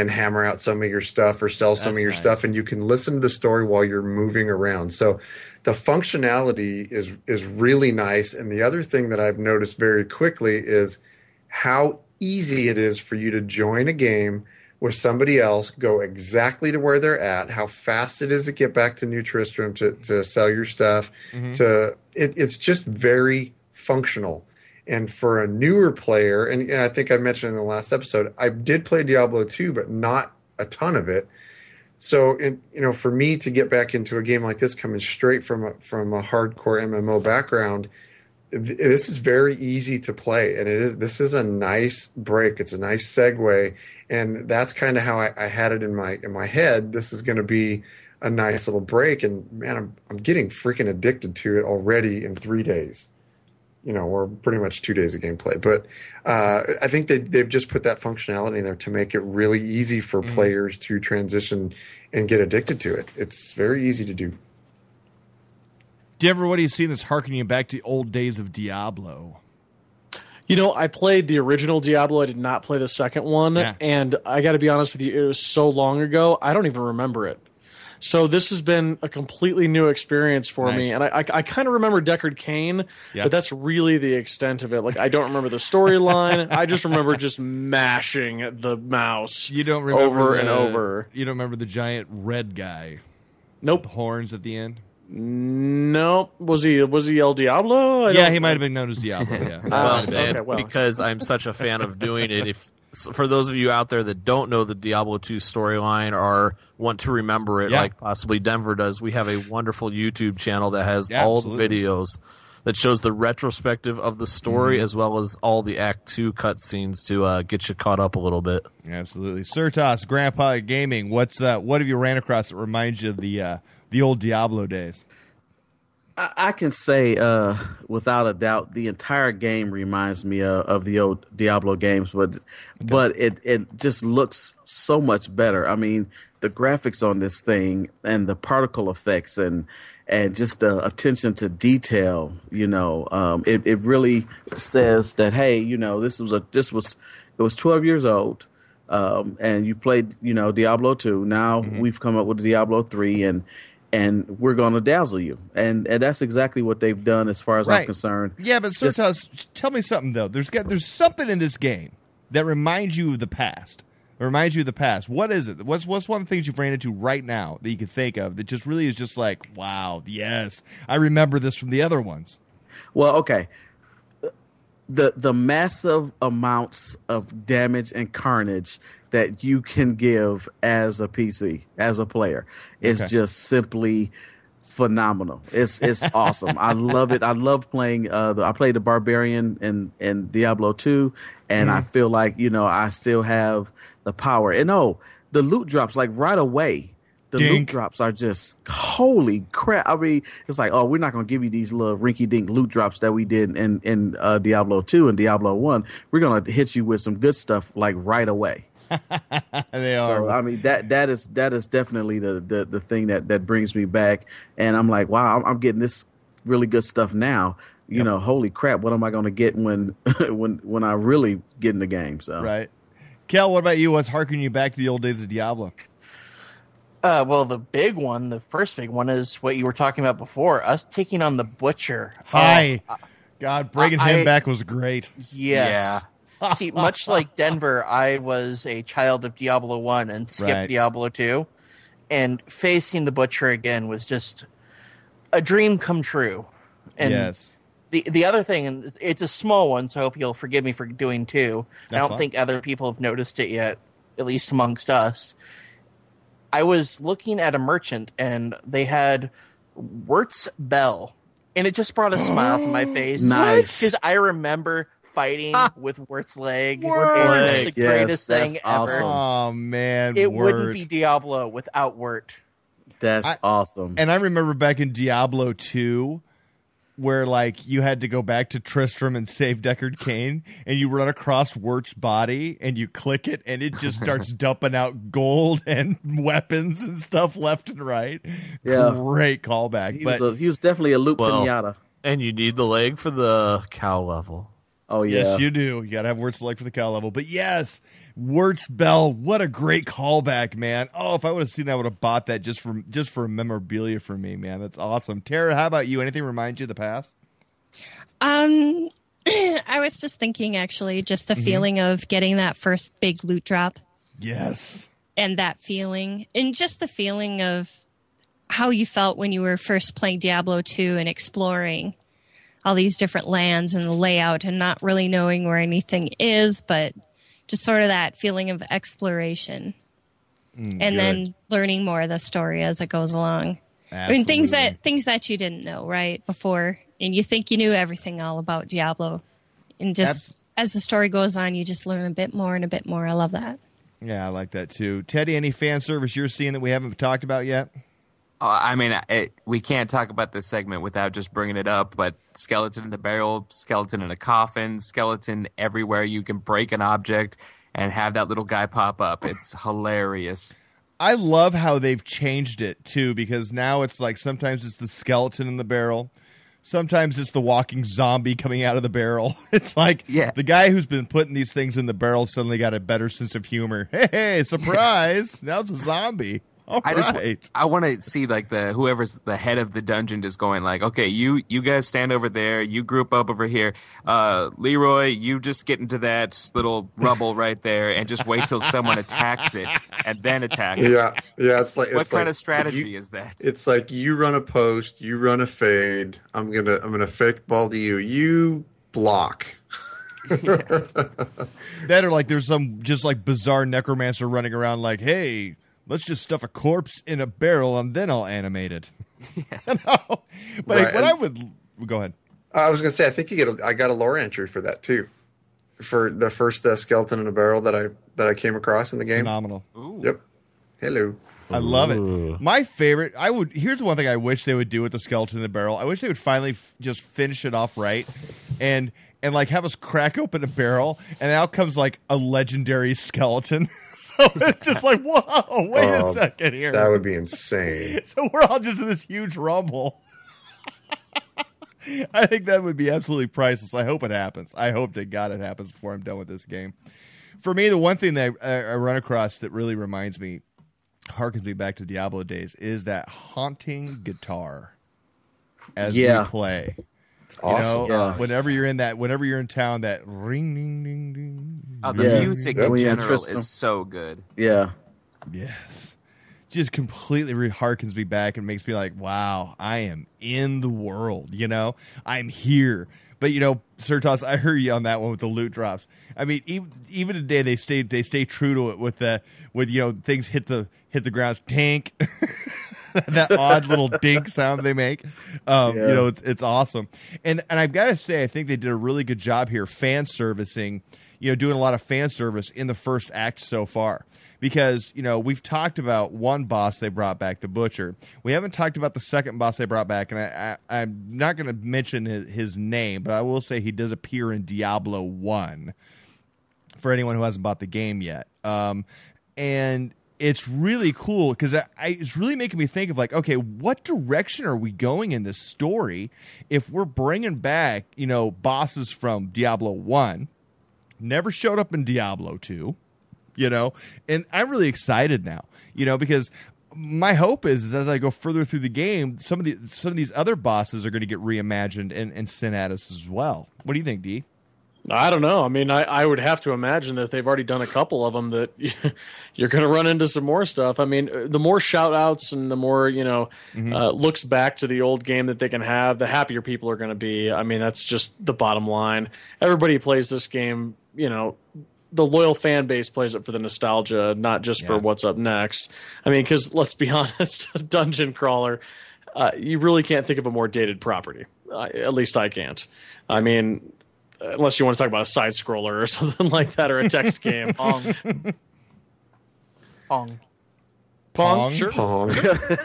hammer out some of your stuff or sell some of your stuff, and you can listen to the story while you're moving around. So the functionality is really nice. And the other thing that I've noticed very quickly is how easy it is for you to join a game with somebody else, go exactly to where they're at, how fast it is to get back to New Tristram to sell your stuff. It's just very functional. And for a newer player, and I think I mentioned in the last episode, I did play Diablo 2, but not a ton of it. So, for me to get back into a game like this, coming straight from a hardcore MMO background, this is very easy to play, and this is a nice break. It's a nice segue, and that's kind of how I had it in my head. This is going to be a nice little break, and man, I'm getting freaking addicted to it already in 3 days. You know, or pretty much 2 days of gameplay. But I think they've just put that functionality in there to make it really easy for players to transition and get addicted to it. It's very easy to do. Do you ever, what do you see that's harkening you back to the old days of Diablo? You know, I played the original Diablo. I did not play the second one. Yeah. And I got to be honest with you, it was so long ago, I don't even remember it. So this has been a completely new experience for Nice. me. And I kind of remember Deckard Cain, but that's really the extent of it. Like, I don't remember the storyline. I just remember just mashing the mouse You don't remember over and over. You don't remember the giant red guy? Nope. With horns at the end? Nope. Was he El Diablo? He might have been known as Diablo, yeah. Because I'm such a fan of doing it, if for those of you out there that don't know the Diablo 2 storyline or want to remember it like possibly Denver does, we have a wonderful YouTube channel that has all the videos that shows the retrospective of the story as well as all the Act 2 cutscenes to get you caught up a little bit. Absolutely. Surtas, Grandpa Gaming, what have you ran across that reminds you of the old Diablo days? I can say without a doubt the entire game reminds me of the old Diablo games, but it just looks so much better. I mean, the graphics on this thing and the particle effects and just the attention to detail, it really says that, hey, it was 12 years old, and you played Diablo 2. Now we've come up with Diablo 3 and we're going to dazzle you. And that's exactly what they've done as far as I'm concerned. Yeah, but Surtas, tell me something, though. There's something in this game that reminds you of the past. What is it? What's one of the things you've ran into right now that you can think of that just really is just like, wow, yes, I remember this from the other ones? Well, okay. The massive amounts of damage and carnage that you can give as a PC, as a player, is just simply phenomenal. It's awesome. I love it. I love playing. I played the Barbarian in Diablo 2, and I feel like I still have the power. And the loot drops like right away. The loot drops are just holy crap. I mean, it's like, we're not going to give you these little rinky-dink loot drops that we did in Diablo 2 and Diablo 1. We're going to hit you with some good stuff like right away. They are. So I mean that is definitely the thing that brings me back, and I'm like, wow, I'm getting this really good stuff now. Holy crap, what am I going to get when I really get in the game? So right, Kel, what about you? What's harkening you back to the old days of Diablo? Well, the first big one is what you were talking about before, us taking on the Butcher. God, bringing him back was great. Yes. Yeah. See, much like Denver, I was a child of Diablo 1 and skipped Diablo 2. And facing the Butcher again was just a dream come true. And the other thing, and it's a small one, so I hope you'll forgive me for doing two. I don't think other people have noticed it yet, at least amongst us. I was looking at a merchant, and they had Wirt's Bell. And it just brought a smile to my face. Nice. Because I remember fighting with Wirt's leg. It's the greatest thing ever. Oh, man. It wouldn't be Diablo without Wirt. That's awesome. And I remember back in Diablo 2 where like you had to go back to Tristram and save Deckard Cain, and you run across Wirt's body and you click it and it just starts dumping out gold and weapons and stuff left and right. Yeah. Great callback. He was definitely a loot pinata. And you need the leg for the cow level. Oh, yeah. Yes, you do. You got to have Wirt's leg for the cow level. But yes, Wirt's Bell, what a great callback, man. Oh, if I would have seen that, I would have bought that just for memorabilia for me, man. That's awesome. Tara, how about you? Anything remind you of the past? I was just thinking, actually, just the feeling of getting that first big loot drop. Yes. And that feeling. And just the feeling of how you felt when you were first playing Diablo 2 and exploring all these different lands and the layout and not really knowing where anything is, but just sort of that feeling of exploration. And then learning more of the story as it goes along. Absolutely. I mean, things that you didn't know, right, before. And you think you knew everything all about Diablo. And just as the story goes on, you just learn a bit more and a bit more. I love that. Yeah, I like that too. Teddy, any fan service you're seeing that we haven't talked about yet? I mean, we can't talk about this segment without just bringing it up, but skeleton in the barrel, skeleton in a coffin, skeleton everywhere you can break an object and have that little guy pop up. It's hilarious. I love how they've changed it, too, because now it's like sometimes it's the skeleton in the barrel. Sometimes it's the walking zombie coming out of the barrel. It's like the guy who's been putting these things in the barrel suddenly got a better sense of humor. Hey, surprise! Now it's a zombie. I want to see like whoever's the head of the dungeon just going like, okay, you guys stand over there, you group up over here. Leroy, you just get into that little rubble right there and just wait till someone attacks it and then attack it. Yeah. It's like what kind of strategy is that? It's like you run a post, you run a fade. I'm gonna fake ball to you. You block. That or like there's some just like bizarre necromancer running around like, hey, let's just stuff a corpse in a barrel and then I'll animate it. Yeah. No. But right. what I would go ahead. I was gonna say I think I got a lore entry for that too, for the first skeleton in a barrel that I came across in the game. Phenomenal. Ooh. Yep. Hello. I love it. My favorite. Here's one thing I wish they would do with the skeleton in the barrel. I wish they would finally just finish it off right, and like have us crack open a barrel, and out comes like a legendary skeleton. So it's just like, whoa, wait a second here. That would be insane. So we're all just in this huge rumble. I think that would be absolutely priceless. I hope it happens. I hope to God it happens before I'm done with this game. For me, the one thing that I run across that really reminds me, harkens me back to Diablo days, is that haunting guitar as we play. It's awesome. Whenever you're in town, that ring, ding, ding, ding. Oh, the music in general is so good. Yeah. Yes. Just completely harkens me back and makes me like, wow, I am in the world, I'm here. But, Sertos, I heard you on that one with the loot drops. I mean, even today they stay true to it with things hit the ground, tank. That odd little dink sound they make. It's awesome. And I've got to say, I think they did a really good job here fan servicing, doing a lot of fan service in the first act so far. Because, we've talked about one boss they brought back, the Butcher. We haven't talked about the second boss they brought back, and I'm not going to mention his name, but I will say he does appear in Diablo 1 for anyone who hasn't bought the game yet. And it's really cool because it's really making me think of like, okay, what direction are we going in this story if we're bringing back, bosses from Diablo 1, never showed up in Diablo 2, and I'm really excited now, because my hope is as I go further through the game, some of these other bosses are going to get reimagined and sent at us as well. What do you think, D? I don't know. I mean, I would have to imagine that they've already done a couple of them that you're going to run into some more stuff. I mean, the more shout-outs and the more, looks back to the old game that they can have, the happier people are going to be. I mean, that's just the bottom line. Everybody plays this game, the loyal fan base plays it for the nostalgia, not just for what's up next. I mean, because let's be honest, Dungeon Crawler, you really can't think of a more dated property. At least I can't. I mean, unless you want to talk about a side scroller or something like that, or a text game. Pong. Sure. Pong.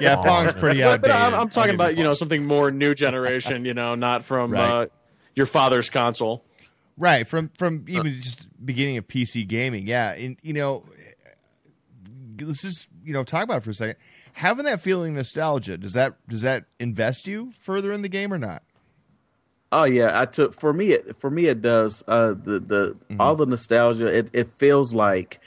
Yeah, Pong's pretty outdated. But I'm talking about something more new generation. Not from your father's console. Right, from even just beginning of PC gaming. Yeah, and let's just talk about it for a second. Having that feeling of nostalgia, does that invest you further in the game or not? Oh yeah, for me it does. All the nostalgia, it feels like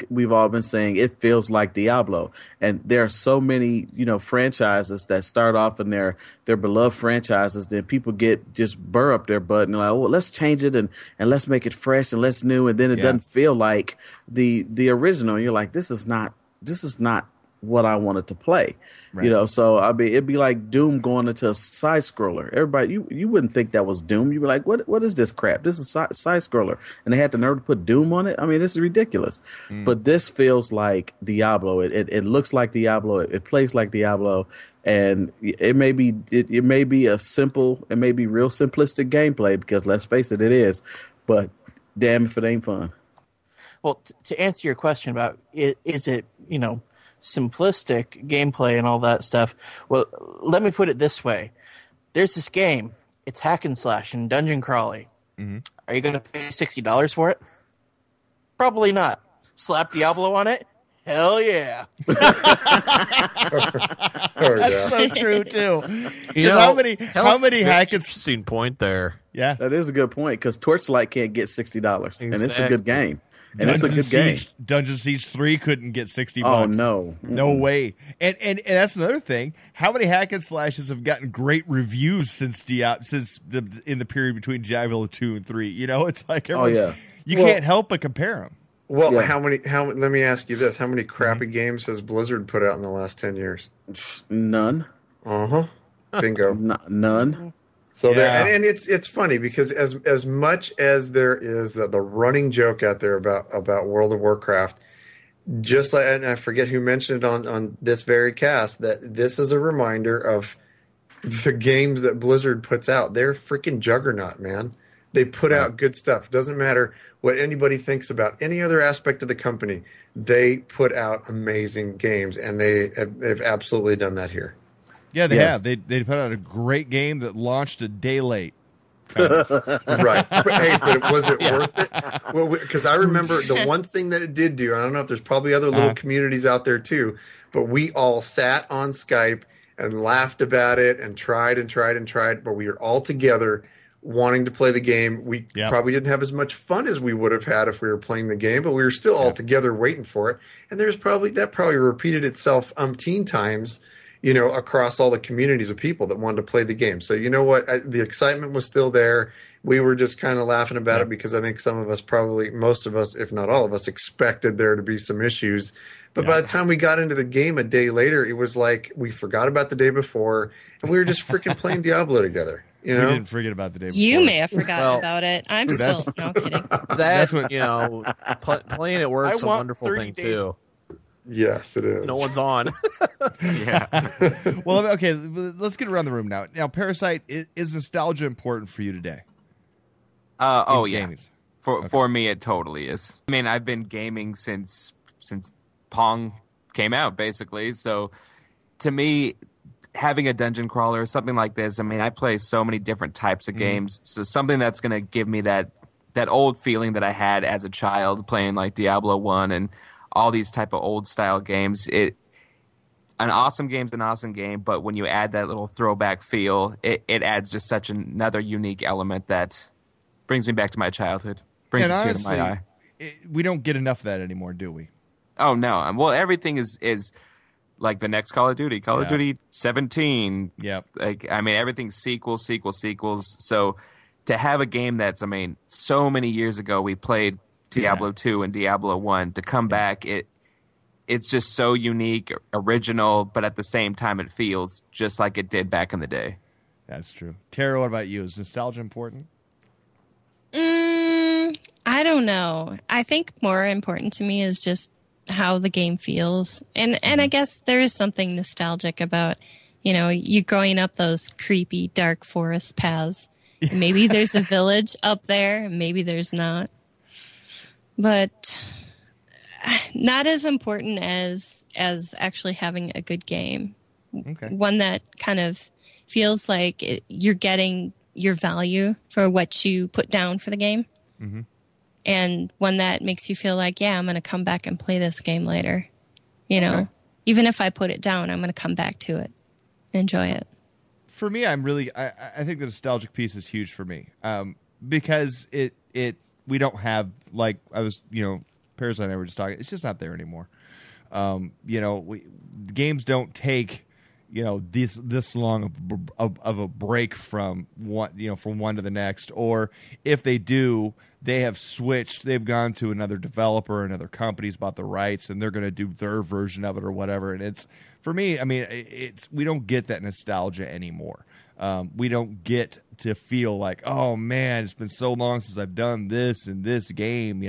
we've all been saying, it feels like Diablo. And there are so many, franchises that start off in their beloved franchises, then people just burr up their butt and like, oh, let's change it and let's make it fresh and let's new, and then it doesn't feel like the original. And you're like, this is not what I wanted to play. Right. So I mean, it'd be like Doom going into a side scroller. Everybody, you wouldn't think that was Doom. You'd be like, what is this crap? This is side scroller, and they had the nerve to put Doom on it. I mean, this is ridiculous. But this feels like Diablo. It looks like Diablo. It plays like Diablo, and it may be real simplistic gameplay, because let's face it is. But damn if it ain't fun. Well, to answer your question about is it simplistic gameplay and all that stuff. Well, let me put it this way. There's this game. It's hack and slash and dungeon crawling. Mm-hmm. Are you going to pay $60 for it? Probably not. Slap Diablo on it? Hell yeah. That's so true too. How many hack and interesting point there. Yeah. That is a good point, because Torchlight can't get $60 and it's a good game. And it's a good game. Dungeon Siege 3 couldn't get $60. Oh, no. No way. And that's another thing. How many hack and slashes have gotten great reviews in the period between Diablo 2 and 3? You know, it's like you can't help but compare them. Well, let me ask you this. How many crappy games has Blizzard put out in the last 10 years? None. Uh-huh. Bingo. None. So and it's funny because as much as there is the running joke out there about World of Warcraft, just like, and I forget who mentioned it on this very cast, that this is a reminder of the games that Blizzard puts out. They're freaking juggernaut, man. They put out good stuff. Doesn't matter what anybody thinks about any other aspect of the company. They put out amazing games, and they've absolutely done that here. Yeah, they have. They put out a great game that launched a day late. Kind of. Right. But was it worth it? Well, because I remember the one thing that it did do, I don't know if there's probably other little communities out there too, but we all sat on Skype and laughed about it and tried, but we were all together wanting to play the game. We probably didn't have as much fun as we would have had if we were playing the game, but we were still all together waiting for it. And that probably repeated itself umpteen times, across all the communities of people that wanted to play the game. So you know what? The excitement was still there. We were just kind of laughing about it because I think some of us, probably most of us, if not all of us, expected there to be some issues. But by the time we got into the game a day later, it was like we forgot about the day before, and we were just freaking playing Diablo together. We didn't forget about the day before. You may have forgotten about it. I'm still no kidding. That's what playing at work's a wonderful thing too. Yes, it is. No one's on. Well, okay, let's get around the room now. Now, Parasite, is nostalgia important for you today? Yeah. For me, it totally is. I mean, I've been gaming since Pong came out, basically. So, to me, having a dungeon crawler or something like this, I mean, I play so many different types of games. So, something that's going to give me that old feeling that I had as a child playing like Diablo 1 and all these type of old style games. An awesome game's an awesome game, but when you add that little throwback feel, it adds just such another unique element that brings me back to my childhood. Brings a tear to my eye. We don't get enough of that anymore, do we? Oh no! Well, everything is like the next Call of Duty, Call of Duty 17. Yep. Like, I mean, everything's sequels. So to have a game that's, I mean, so many years ago we played Diablo 2 and Diablo 1, to come back, it's just so unique, original, but at the same time it feels just like it did back in the day. That's true. Tara, what about you? Is nostalgia important? I don't know. I think more important to me is just how the game feels. And I guess there is something nostalgic about, you growing up those creepy dark forest paths. Maybe there's a village up there, maybe there's not. But not as important as actually having a good game. Okay. One that kind of feels like you're getting your value for what you put down for the game. Mm-hmm. And one that makes you feel like, I'm going to come back and play this game later. Even if I put it down, I'm going to come back to it, enjoy it. For me, I think the nostalgic piece is huge for me, because we don't have, like I was, Parasite and I were just talking, it's just not there anymore. Games don't take, this long of a break from one to the next, or if they do, they have switched, they've gone to another developer, another company's bought the rights, and they're going to do their version of it or whatever. And it's, for me, I mean, we don't get that nostalgia anymore. We don't get to feel like, oh man, it's been so long since I've done this in this game,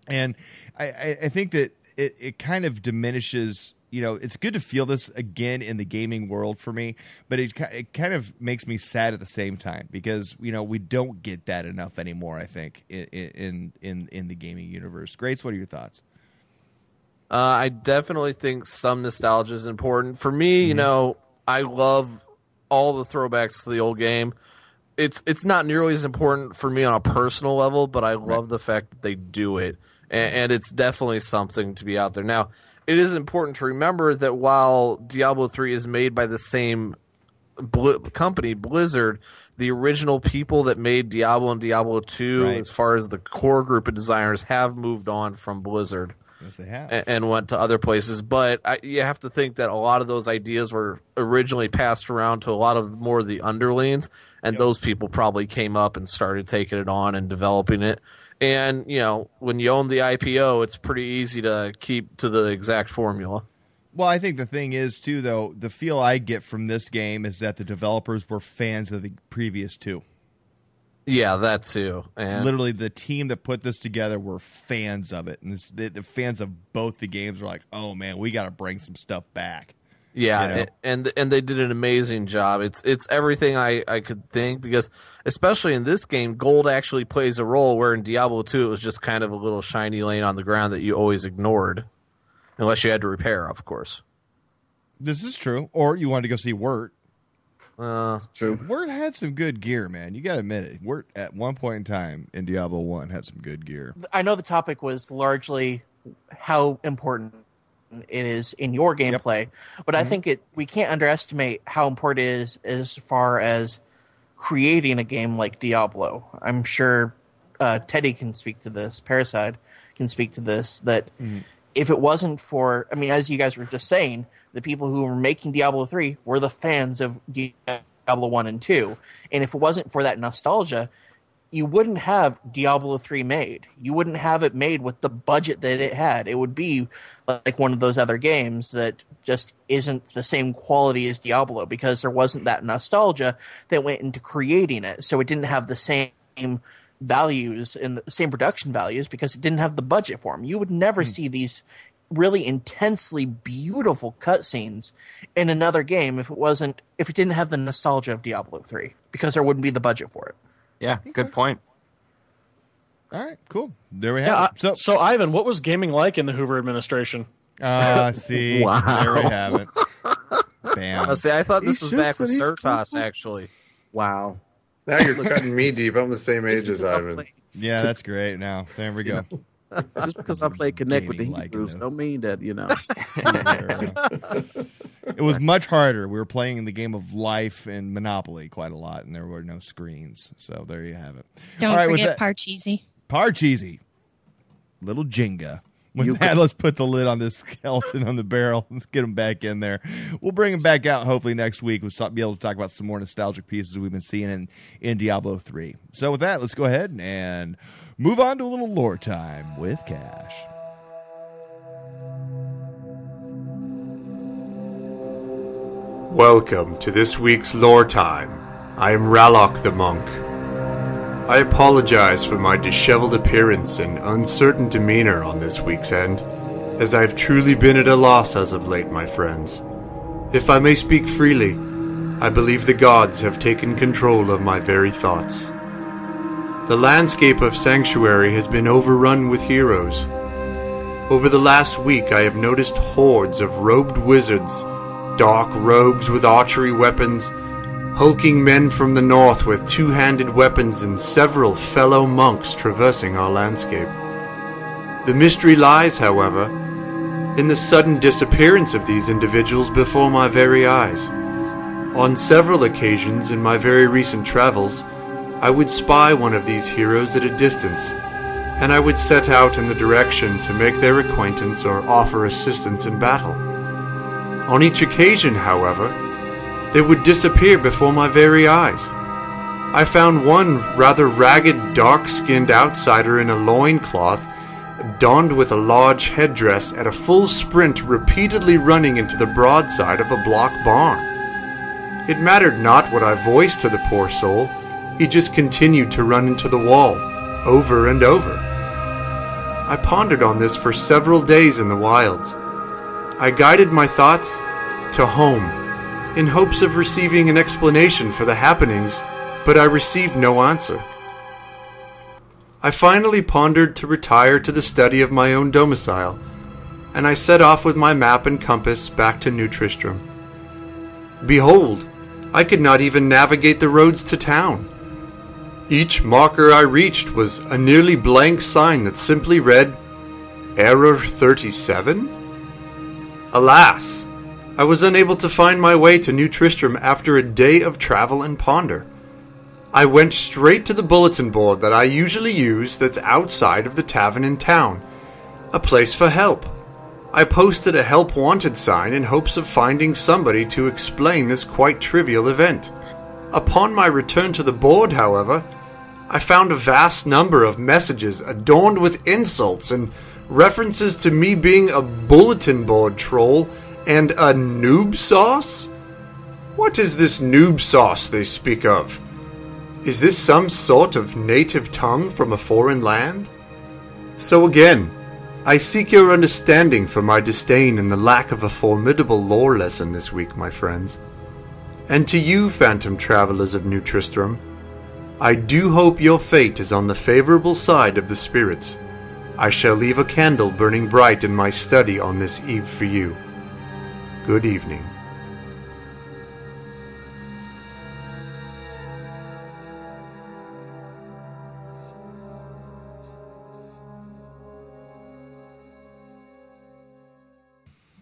And I think that it kind of diminishes, it's good to feel this again in the gaming world for me, but it kind of makes me sad at the same time because, we don't get that enough anymore, I think, in the gaming universe. Grace, what are your thoughts? I definitely think some nostalgia is important. For me, I love all the throwbacks to the old game. It's not nearly as important for me on a personal level, but I love the fact that they do it. And it's definitely something to be out there. Now, it is important to remember that while Diablo 3 is made by the same company, Blizzard, the original people that made Diablo and Diablo 2, as far as the core group of designers, have moved on from Blizzard. Yes, they have. And went to other places. But you have to think that a lot of those ideas were originally passed around to a lot of more of the underlings, and those people probably came up and started taking it on and developing it. And, when you own the IPO, it's pretty easy to keep to the exact formula. Well, I think the thing is, too, though, the feel I get from this game is that the developers were fans of the previous two. Yeah, that too. And literally, the team that put this together were fans of it. And the fans of both the games were like, oh, man, we got to bring some stuff back. Yeah, and they did an amazing job. It's everything I could think, because especially in this game, gold actually plays a role, where in Diablo 2 it was just kind of a little shiny lane on the ground that you always ignored. Unless you had to repair, of course. This is true. Or you wanted to go see Wirt. True. Wirt had some good gear, man. You got to admit it. Wirt, at one point in time in Diablo 1, had some good gear. I know the topic was largely how important it is in your gameplay, but I think we can't underestimate how important it is as far as creating a game like Diablo. I'm sure Teddy can speak to this. Parasite can speak to this, that... If it wasn't for, as you guys were just saying, the people who were making Diablo 3 were the fans of Diablo 1 and 2. And if it wasn't for that nostalgia, you wouldn't have Diablo 3 made. You wouldn't have it made with the budget that it had. It would be like one of those other games that just isn't the same quality as Diablo, because there wasn't that nostalgia that went into creating it. So it didn't have the same values and the same production values, because it didn't have the budget for them. You would never see these really intensely beautiful cutscenes in another game if it didn't have the nostalgia of Diablo 3, because there wouldn't be the budget for it. Yeah, good point. All right, cool. There we have it. So Ivan, what was gaming like in the Hoover administration? See, Wow. There we have it. Bam. I thought this was back with Certas, actually. Wow. Now you're cutting me deep. I'm the same age as Ivan. Yeah, that's great. Now, there we go. Just because I play Connect with the Gaming Hebrews, don't mean that, It was much harder. We were playing the game of life and Monopoly quite a lot, and there were no screens. So there you have it. Don't forget Parcheesi. Parcheesi. Little Jenga. With that, let's put the lid on this skeleton on the barrel. Let's get him back in there. We'll bring him back out hopefully next week. We'll be able to talk about some more nostalgic pieces we've been seeing in Diablo 3. So with that, let's go ahead and move on to a little lore time with Kash. Welcome to this week's Lore Time. I am Ralok the Monk. I apologize for my disheveled appearance and uncertain demeanor on this week's end, as I have truly been at a loss as of late, my friends. If I may speak freely, I believe the gods have taken control of my very thoughts. The landscape of Sanctuary has been overrun with heroes. Over the last week, I have noticed hordes of robed wizards, dark rogues with archery weapons, hulking men from the north with two-handed weapons, and several fellow monks traversing our landscape. The mystery lies, however, in the sudden disappearance of these individuals before my very eyes. On several occasions in my very recent travels, I would spy one of these heroes at a distance, and I would set out in the direction to make their acquaintance or offer assistance in battle. On each occasion, however, they would disappear before my very eyes. I found one rather ragged, dark-skinned outsider in a loincloth, donned with a large headdress, at a full sprint, repeatedly running into the broadside of a block barn. It mattered not what I voiced to the poor soul, he just continued to run into the wall, over and over. I pondered on this for several days in the wilds. I guided my thoughts to home, in hopes of receiving an explanation for the happenings, but I received no answer. I finally pondered to retire to the study of my own domicile, and I set off with my map and compass back to New Tristram. Behold, I could not even navigate the roads to town. Each marker I reached was a nearly blank sign that simply read, Error 37? Alas! I was unable to find my way to New Tristram after a day of travel and ponder. I went straight to the bulletin board that I usually use that's outside of the tavern in town. A place for help. I posted a help wanted sign in hopes of finding somebody to explain this quite trivial event. Upon my return to the board, however, I found a vast number of messages adorned with insults and references to me being a bulletin board troll and a noob sauce? What is this noob sauce they speak of? Is this some sort of native tongue from a foreign land? So again, I seek your understanding for my disdain and the lack of a formidable lore lesson this week, my friends. And to you, phantom travelers of New Tristram, I do hope your fate is on the favorable side of the spirits. I shall leave a candle burning bright in my study on this eve for you. Good evening.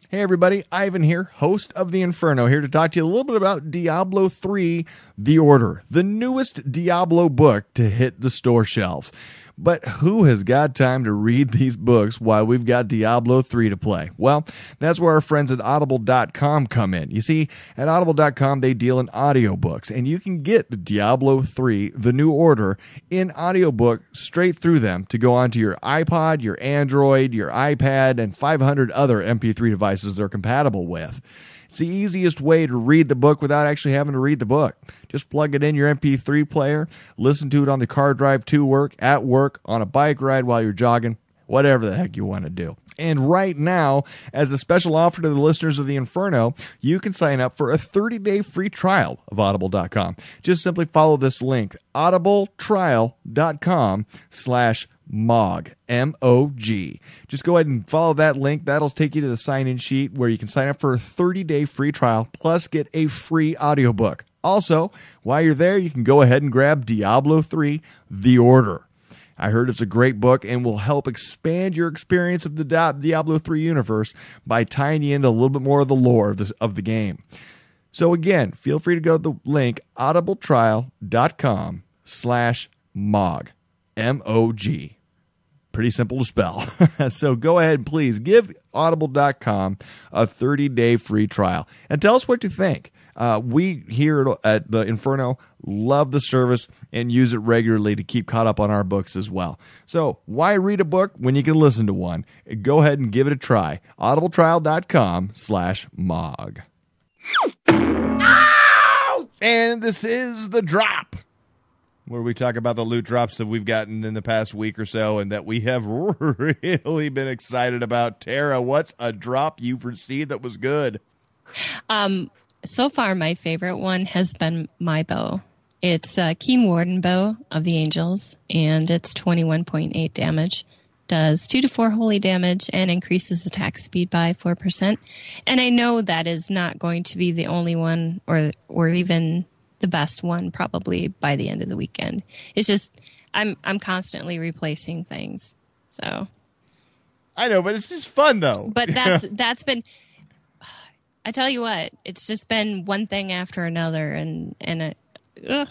Hey everybody, Ivan here, host of the Inferno, here to talk to you a little bit about Diablo 3: The Order, the newest Diablo book to hit the store shelves. But who has got time to read these books while we've got Diablo 3 to play? Well, that's where our friends at Audible.com come in. You see, at Audible.com, they deal in audiobooks, and you can get Diablo 3, The New Order, in audiobook straight through them to go onto your iPod, your Android, your iPad, and 500 other MP3 devices they're compatible with. It's the easiest way to read the book without actually having to read the book. Just plug it in your MP3 player, listen to it on the car drive to work, at work, on a bike ride while you're jogging, whatever the heck you want to do. And right now, as a special offer to the listeners of the Inferno, you can sign up for a 30-day free trial of Audible.com. Just simply follow this link, audibletrial.com/Mog, M-O-G. Just go ahead and follow that link. That'll take you to the sign-in sheet where you can sign up for a 30-day free trial, plus get a free audiobook. Also, while you're there, you can go ahead and grab Diablo 3: The Order. I heard it's a great book and will help expand your experience of the Diablo 3 universe by tying you into a little bit more of the lore of the game. So again, feel free to go to the link, audibletrial.com/Mog, M-O-G. Pretty simple to spell. So go ahead and please give audible.com a 30-day free trial and tell us what you think. We here at the Inferno love the service and use it regularly to keep caught up on our books as well. So why read a book when you can listen to one? Go ahead and give it a try. audibletrial.com/Mog. And this is The Drop, where we talk about the loot drops that we've gotten in the past week or so and that we have really been excited about. Tara, what's a drop you've received that was good? So far, my favorite one has been my bow. It's a Keen Warden bow of the Angels, and it's 21.8 damage. Does 2 to 4 holy damage and increases attack speed by 4%. And I know that is not going to be the only one or even the best one probably by the end of the weekend. It's just I'm constantly replacing things. So I know, but it's just fun though. But that's been, I tell you what, it's just been one thing after another, and it could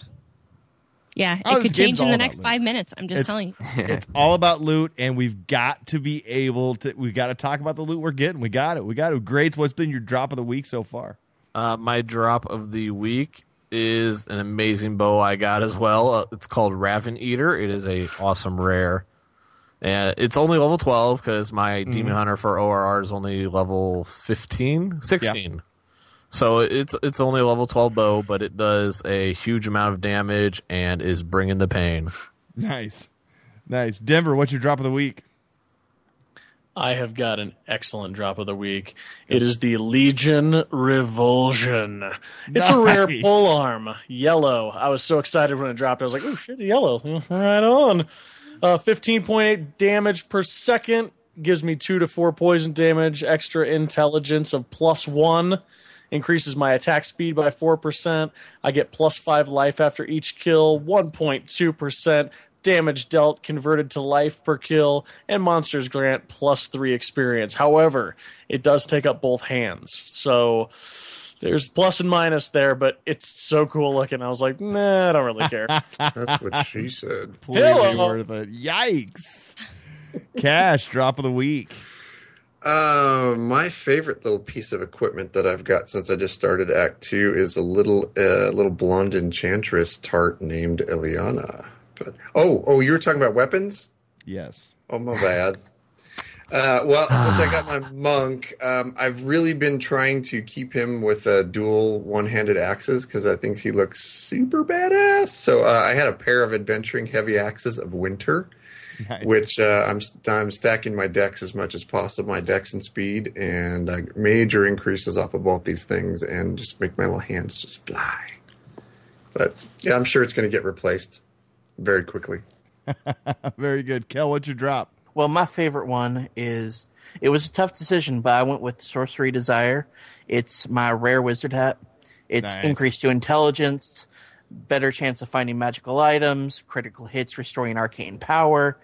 change in the next 5 minutes. I'm just telling you. It's all about loot, and we've got to be able to. We've got to talk about the loot we're getting. We got it. Grades, what's been your drop of the week so far? My drop of the week is an amazing bow I got as well. It's called Raven Eater. It is a awesome rare. And it's only level 12 because my Demon Hunter for ORR is only level 16. Yeah. So it's only a level 12 bow, but it does a huge amount of damage and is bringing the pain. Nice. Denver, what's your drop of the week? I have got an excellent drop of the week. It is the Legion Revulsion. It's a rare polearm, yellow. I was so excited when it dropped. I was like, oh shit, yellow. Right on. 15.8 damage per second. Gives me 2 to 4 poison damage. Extra intelligence of +1. Increases my attack speed by 4%. I get +5 life after each kill. 1.2% damage dealt converted to life per kill. And monsters grant +3 experience. However, it does take up both hands. So There's plus and minus there, but it's so cool looking. I was like, nah, I don't really care. That's what she said. Completely worth it. Yikes. Kash, drop of the week. My favorite little piece of equipment that I've got since I just started Act 2 is a little blonde enchantress tart named Eliana. But you were talking about weapons? Yes. Oh, my bad. Well, since I got my monk, I've really been trying to keep him with dual one-handed axes because I think he looks super badass. So I had a pair of adventuring heavy axes of winter, nice. Which I'm stacking my dex as much as possible, my dex and speed, and major increases off of both these things, and just make my little hands just fly. But yeah, I'm sure it's going to get replaced very quickly. Very good. Kel, what'd you drop? Well, my favorite one is, it was a tough decision, but I went with Sorcery Desire. It's my rare wizard hat. It's nice. Increased to intelligence, better chance of finding magical items, critical hits restoring arcane power,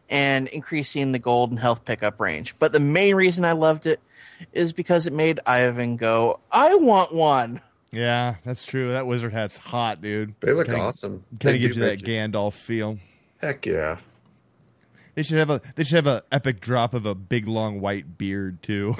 and increasing the gold and health pickup range. But the main reason I loved it is because it made Ivan go, I want one. Yeah, that's true. That wizard hat's hot, dude. They look awesome. Kind of gives you that Gandalf feel. Heck yeah. They should have a epic drop of a big long white beard too.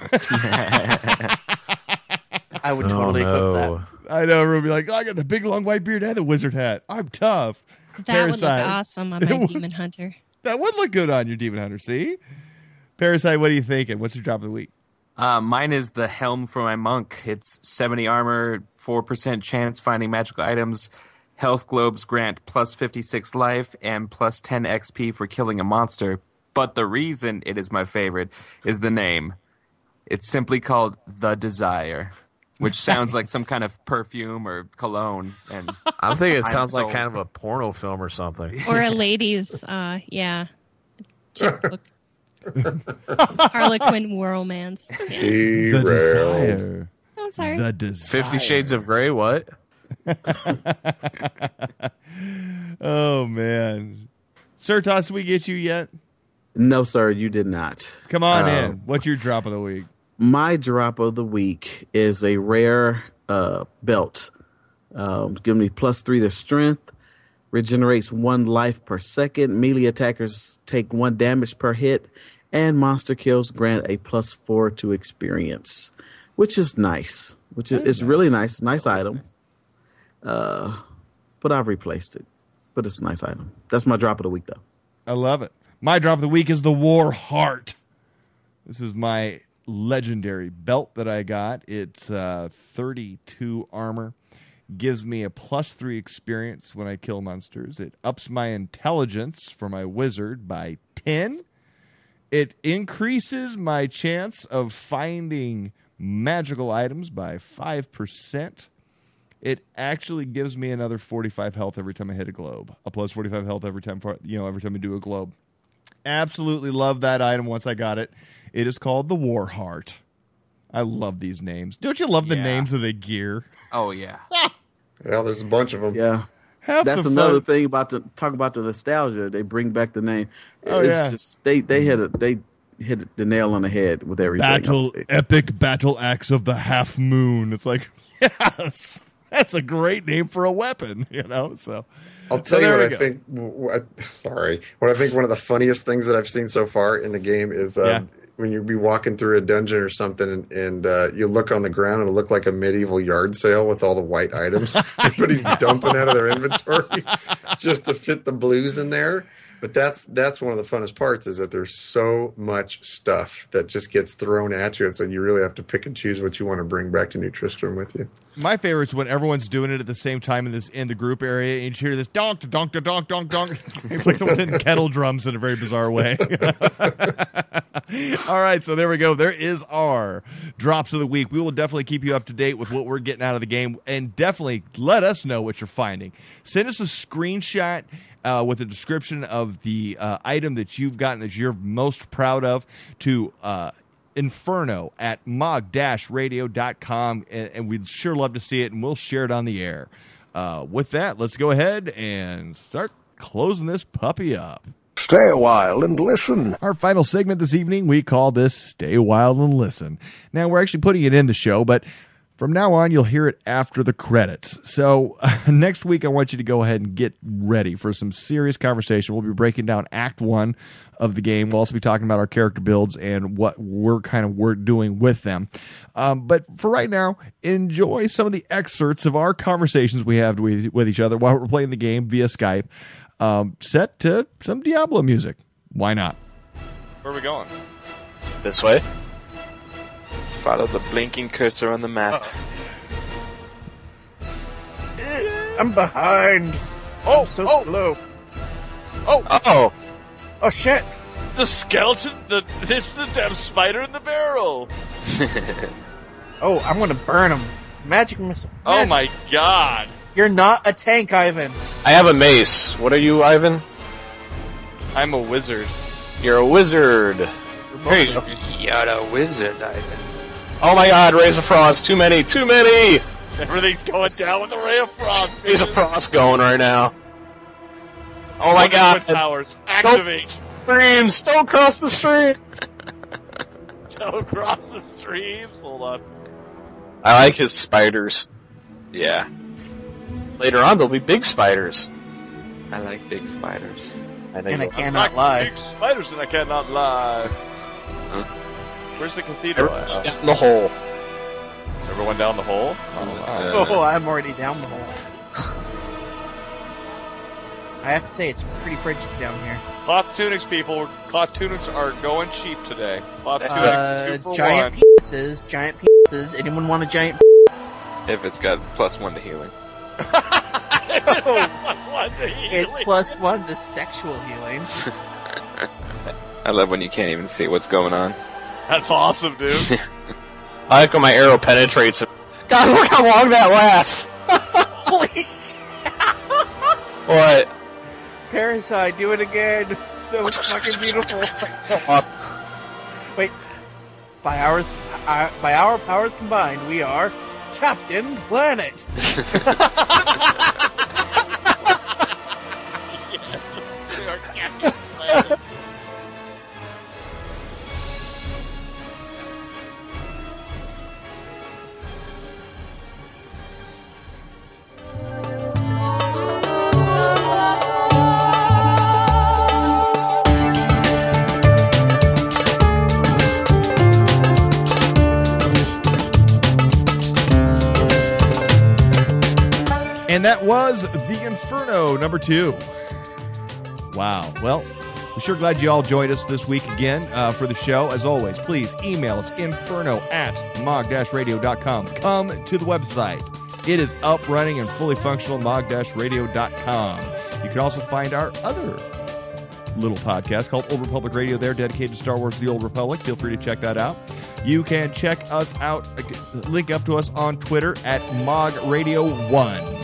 I would totally equip that. I know. We'll be like, I got the big long white beard and the wizard hat. I'm tough. That would look awesome on my Demon Hunter. That would look good on your Demon Hunter. See, Parasite, what are you thinking? What's your drop of the week? Mine is the helm for my monk. It's 70 armor, 4% chance finding magical items. Health globes grant plus 56 life and plus 10 XP for killing a monster. But the reason it is my favorite is the name. It's simply called The Desire, which sounds like some kind of perfume or cologne. And I'm thinking it sounds like kind of a porno film or something. Or a lady's, chick book. Harlequin romance. Yeah. The Desire. Oh, I'm sorry. The Desire. 50 Shades of Grey, what? Oh, man. Sir Toss, did we get you yet? No, sir, you did not. Come on in. What's your drop of the week? My drop of the week is a rare belt. Give me +3 to strength. Regenerates 1 life per second. Melee attackers take 1 damage per hit. And monster kills grant a +4 to experience. Which is nice. It's really nice. Nice item. But I've replaced it. But it's a nice item. That's my drop of the week, though. I love it. My drop of the week is the War Heart. This is my legendary belt that I got. It's 32 armor. Gives me a +3 experience when I kill monsters. It ups my intelligence for my wizard by 10. It increases my chance of finding magical items by 5%. It actually gives me another 45 health every time I hit a globe. A plus 45 health every time I do a globe. Absolutely love that item once I got it. It is called the War Heart. I love these names. Don't you love the names of the gear? Oh, yeah. Yeah, there's a bunch of them. Yeah. That's another thing about talk about the nostalgia. They bring back the name. Just they hit the nail on the head with everything. Epic battle axe of the half moon. It's like, yes, that's a great name for a weapon, So I'll tell you what I think. What I think one of the funniest things that I've seen so far in the game is when you be walking through a dungeon or something, and you look on the ground and it look like a medieval yard sale with all the white items everybody's dumping out of their inventory just to fit the blues in there. But that's one of the funnest parts, is that there's so much stuff that just gets thrown at you. It's like you really have to pick and choose what you want to bring back to New Tristram with you. My favorite is when everyone's doing it at the same time in the group area, and you hear this donk, donk, donk, donk, donk. It's like someone's hitting kettle drums in a very bizarre way. All right, so there we go. There is our drops of the week. We will definitely keep you up to date with what we're getting out of the game, and definitely let us know what you're finding. Send us a screenshot with a description of the item that you've gotten that you're most proud of to Inferno at mog-radio.com, and we'd sure love to see it, and we'll share it on the air. With that, let's go ahead and start closing this puppy up. Stay a while and listen. Our final segment this evening, we call this Stay a While and Listen. Now, we're actually putting it in the show, but From now on, you'll hear it after the credits. So next week, I want you to go ahead and get ready for some serious conversation. We'll be breaking down Act 1 of the game. We'll also be talking about our character builds and what we're doing with them. But for right now, enjoy some of the excerpts of our conversations we have with each other while we're playing the game via Skype, set to some Diablo music. Why not? Where are we going? This way. Follow the blinking cursor on the map. I'm behind. Oh, I'm so slow. Oh, shit. the skeleton, this is the damn spider in the barrel. Oh, I'm gonna burn him. Magic missile. Oh my god. You're not a tank, Ivan. I have a mace. What are you, Ivan? I'm a wizard. You're a wizard. Here you go. You're a wizard, Ivan. Oh my god, Rays of Frost. Too many. Everything's going down with the Ray of Frost. Rays of Frost going right now. Oh my god. Towers, activate. Streams. Don't cross the stream. Don't cross the streams. Hold on. I like his spiders. Yeah. Later on, there'll be big spiders. I like big spiders. And I cannot lie. Big spiders and I cannot lie. Huh? Where's the cathedral at? Down the hole. Everyone down the hole? Oh, I'm already down the hole. I have to say, it's pretty frigid down here. Cloth tunics, people. Cloth tunics are going cheap today. Cloth tunics, 2 for giant 1. giant penises. Anyone want a giant penis? If it's got +1 to healing. It's got +1 to healing. It's +1 to sexual healing. I love when you can't even see what's going on. That's awesome, dude. I like when my arrow penetrates him. God, look how long that lasts! Holy shit! What? Parasite, do it again. That was fucking beautiful. Awesome. Wait, by our powers combined, we are Captain Planet. Yes, we are Captain Planet. And that was the Inferno number 2. Wow. Well, we're sure glad you all joined us this week again for the show. As always, please email us inferno@mog-radio.com. Come to the website. It is up, running, and fully functional, mog-radio.com. You can also find our other little podcast called Old Republic Radio there, dedicated to Star Wars The Old Republic. Feel free to check that out. You can check us out, link up to us on Twitter at MogRadio1.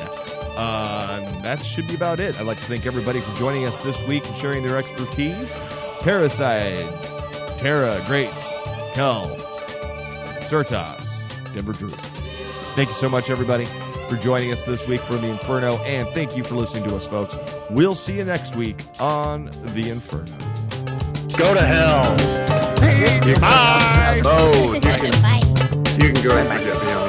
That should be about it. I'd like to thank everybody for joining us this week and sharing their expertise. Parasite, Terra, Greats, Kel, Certas, Denver Drew. Thank you so much, everybody, for joining us this week for the Inferno, and thank you for listening to us, folks. We'll see you next week on the Inferno. Go to hell. Bye. Bye. You can go ahead and forget me on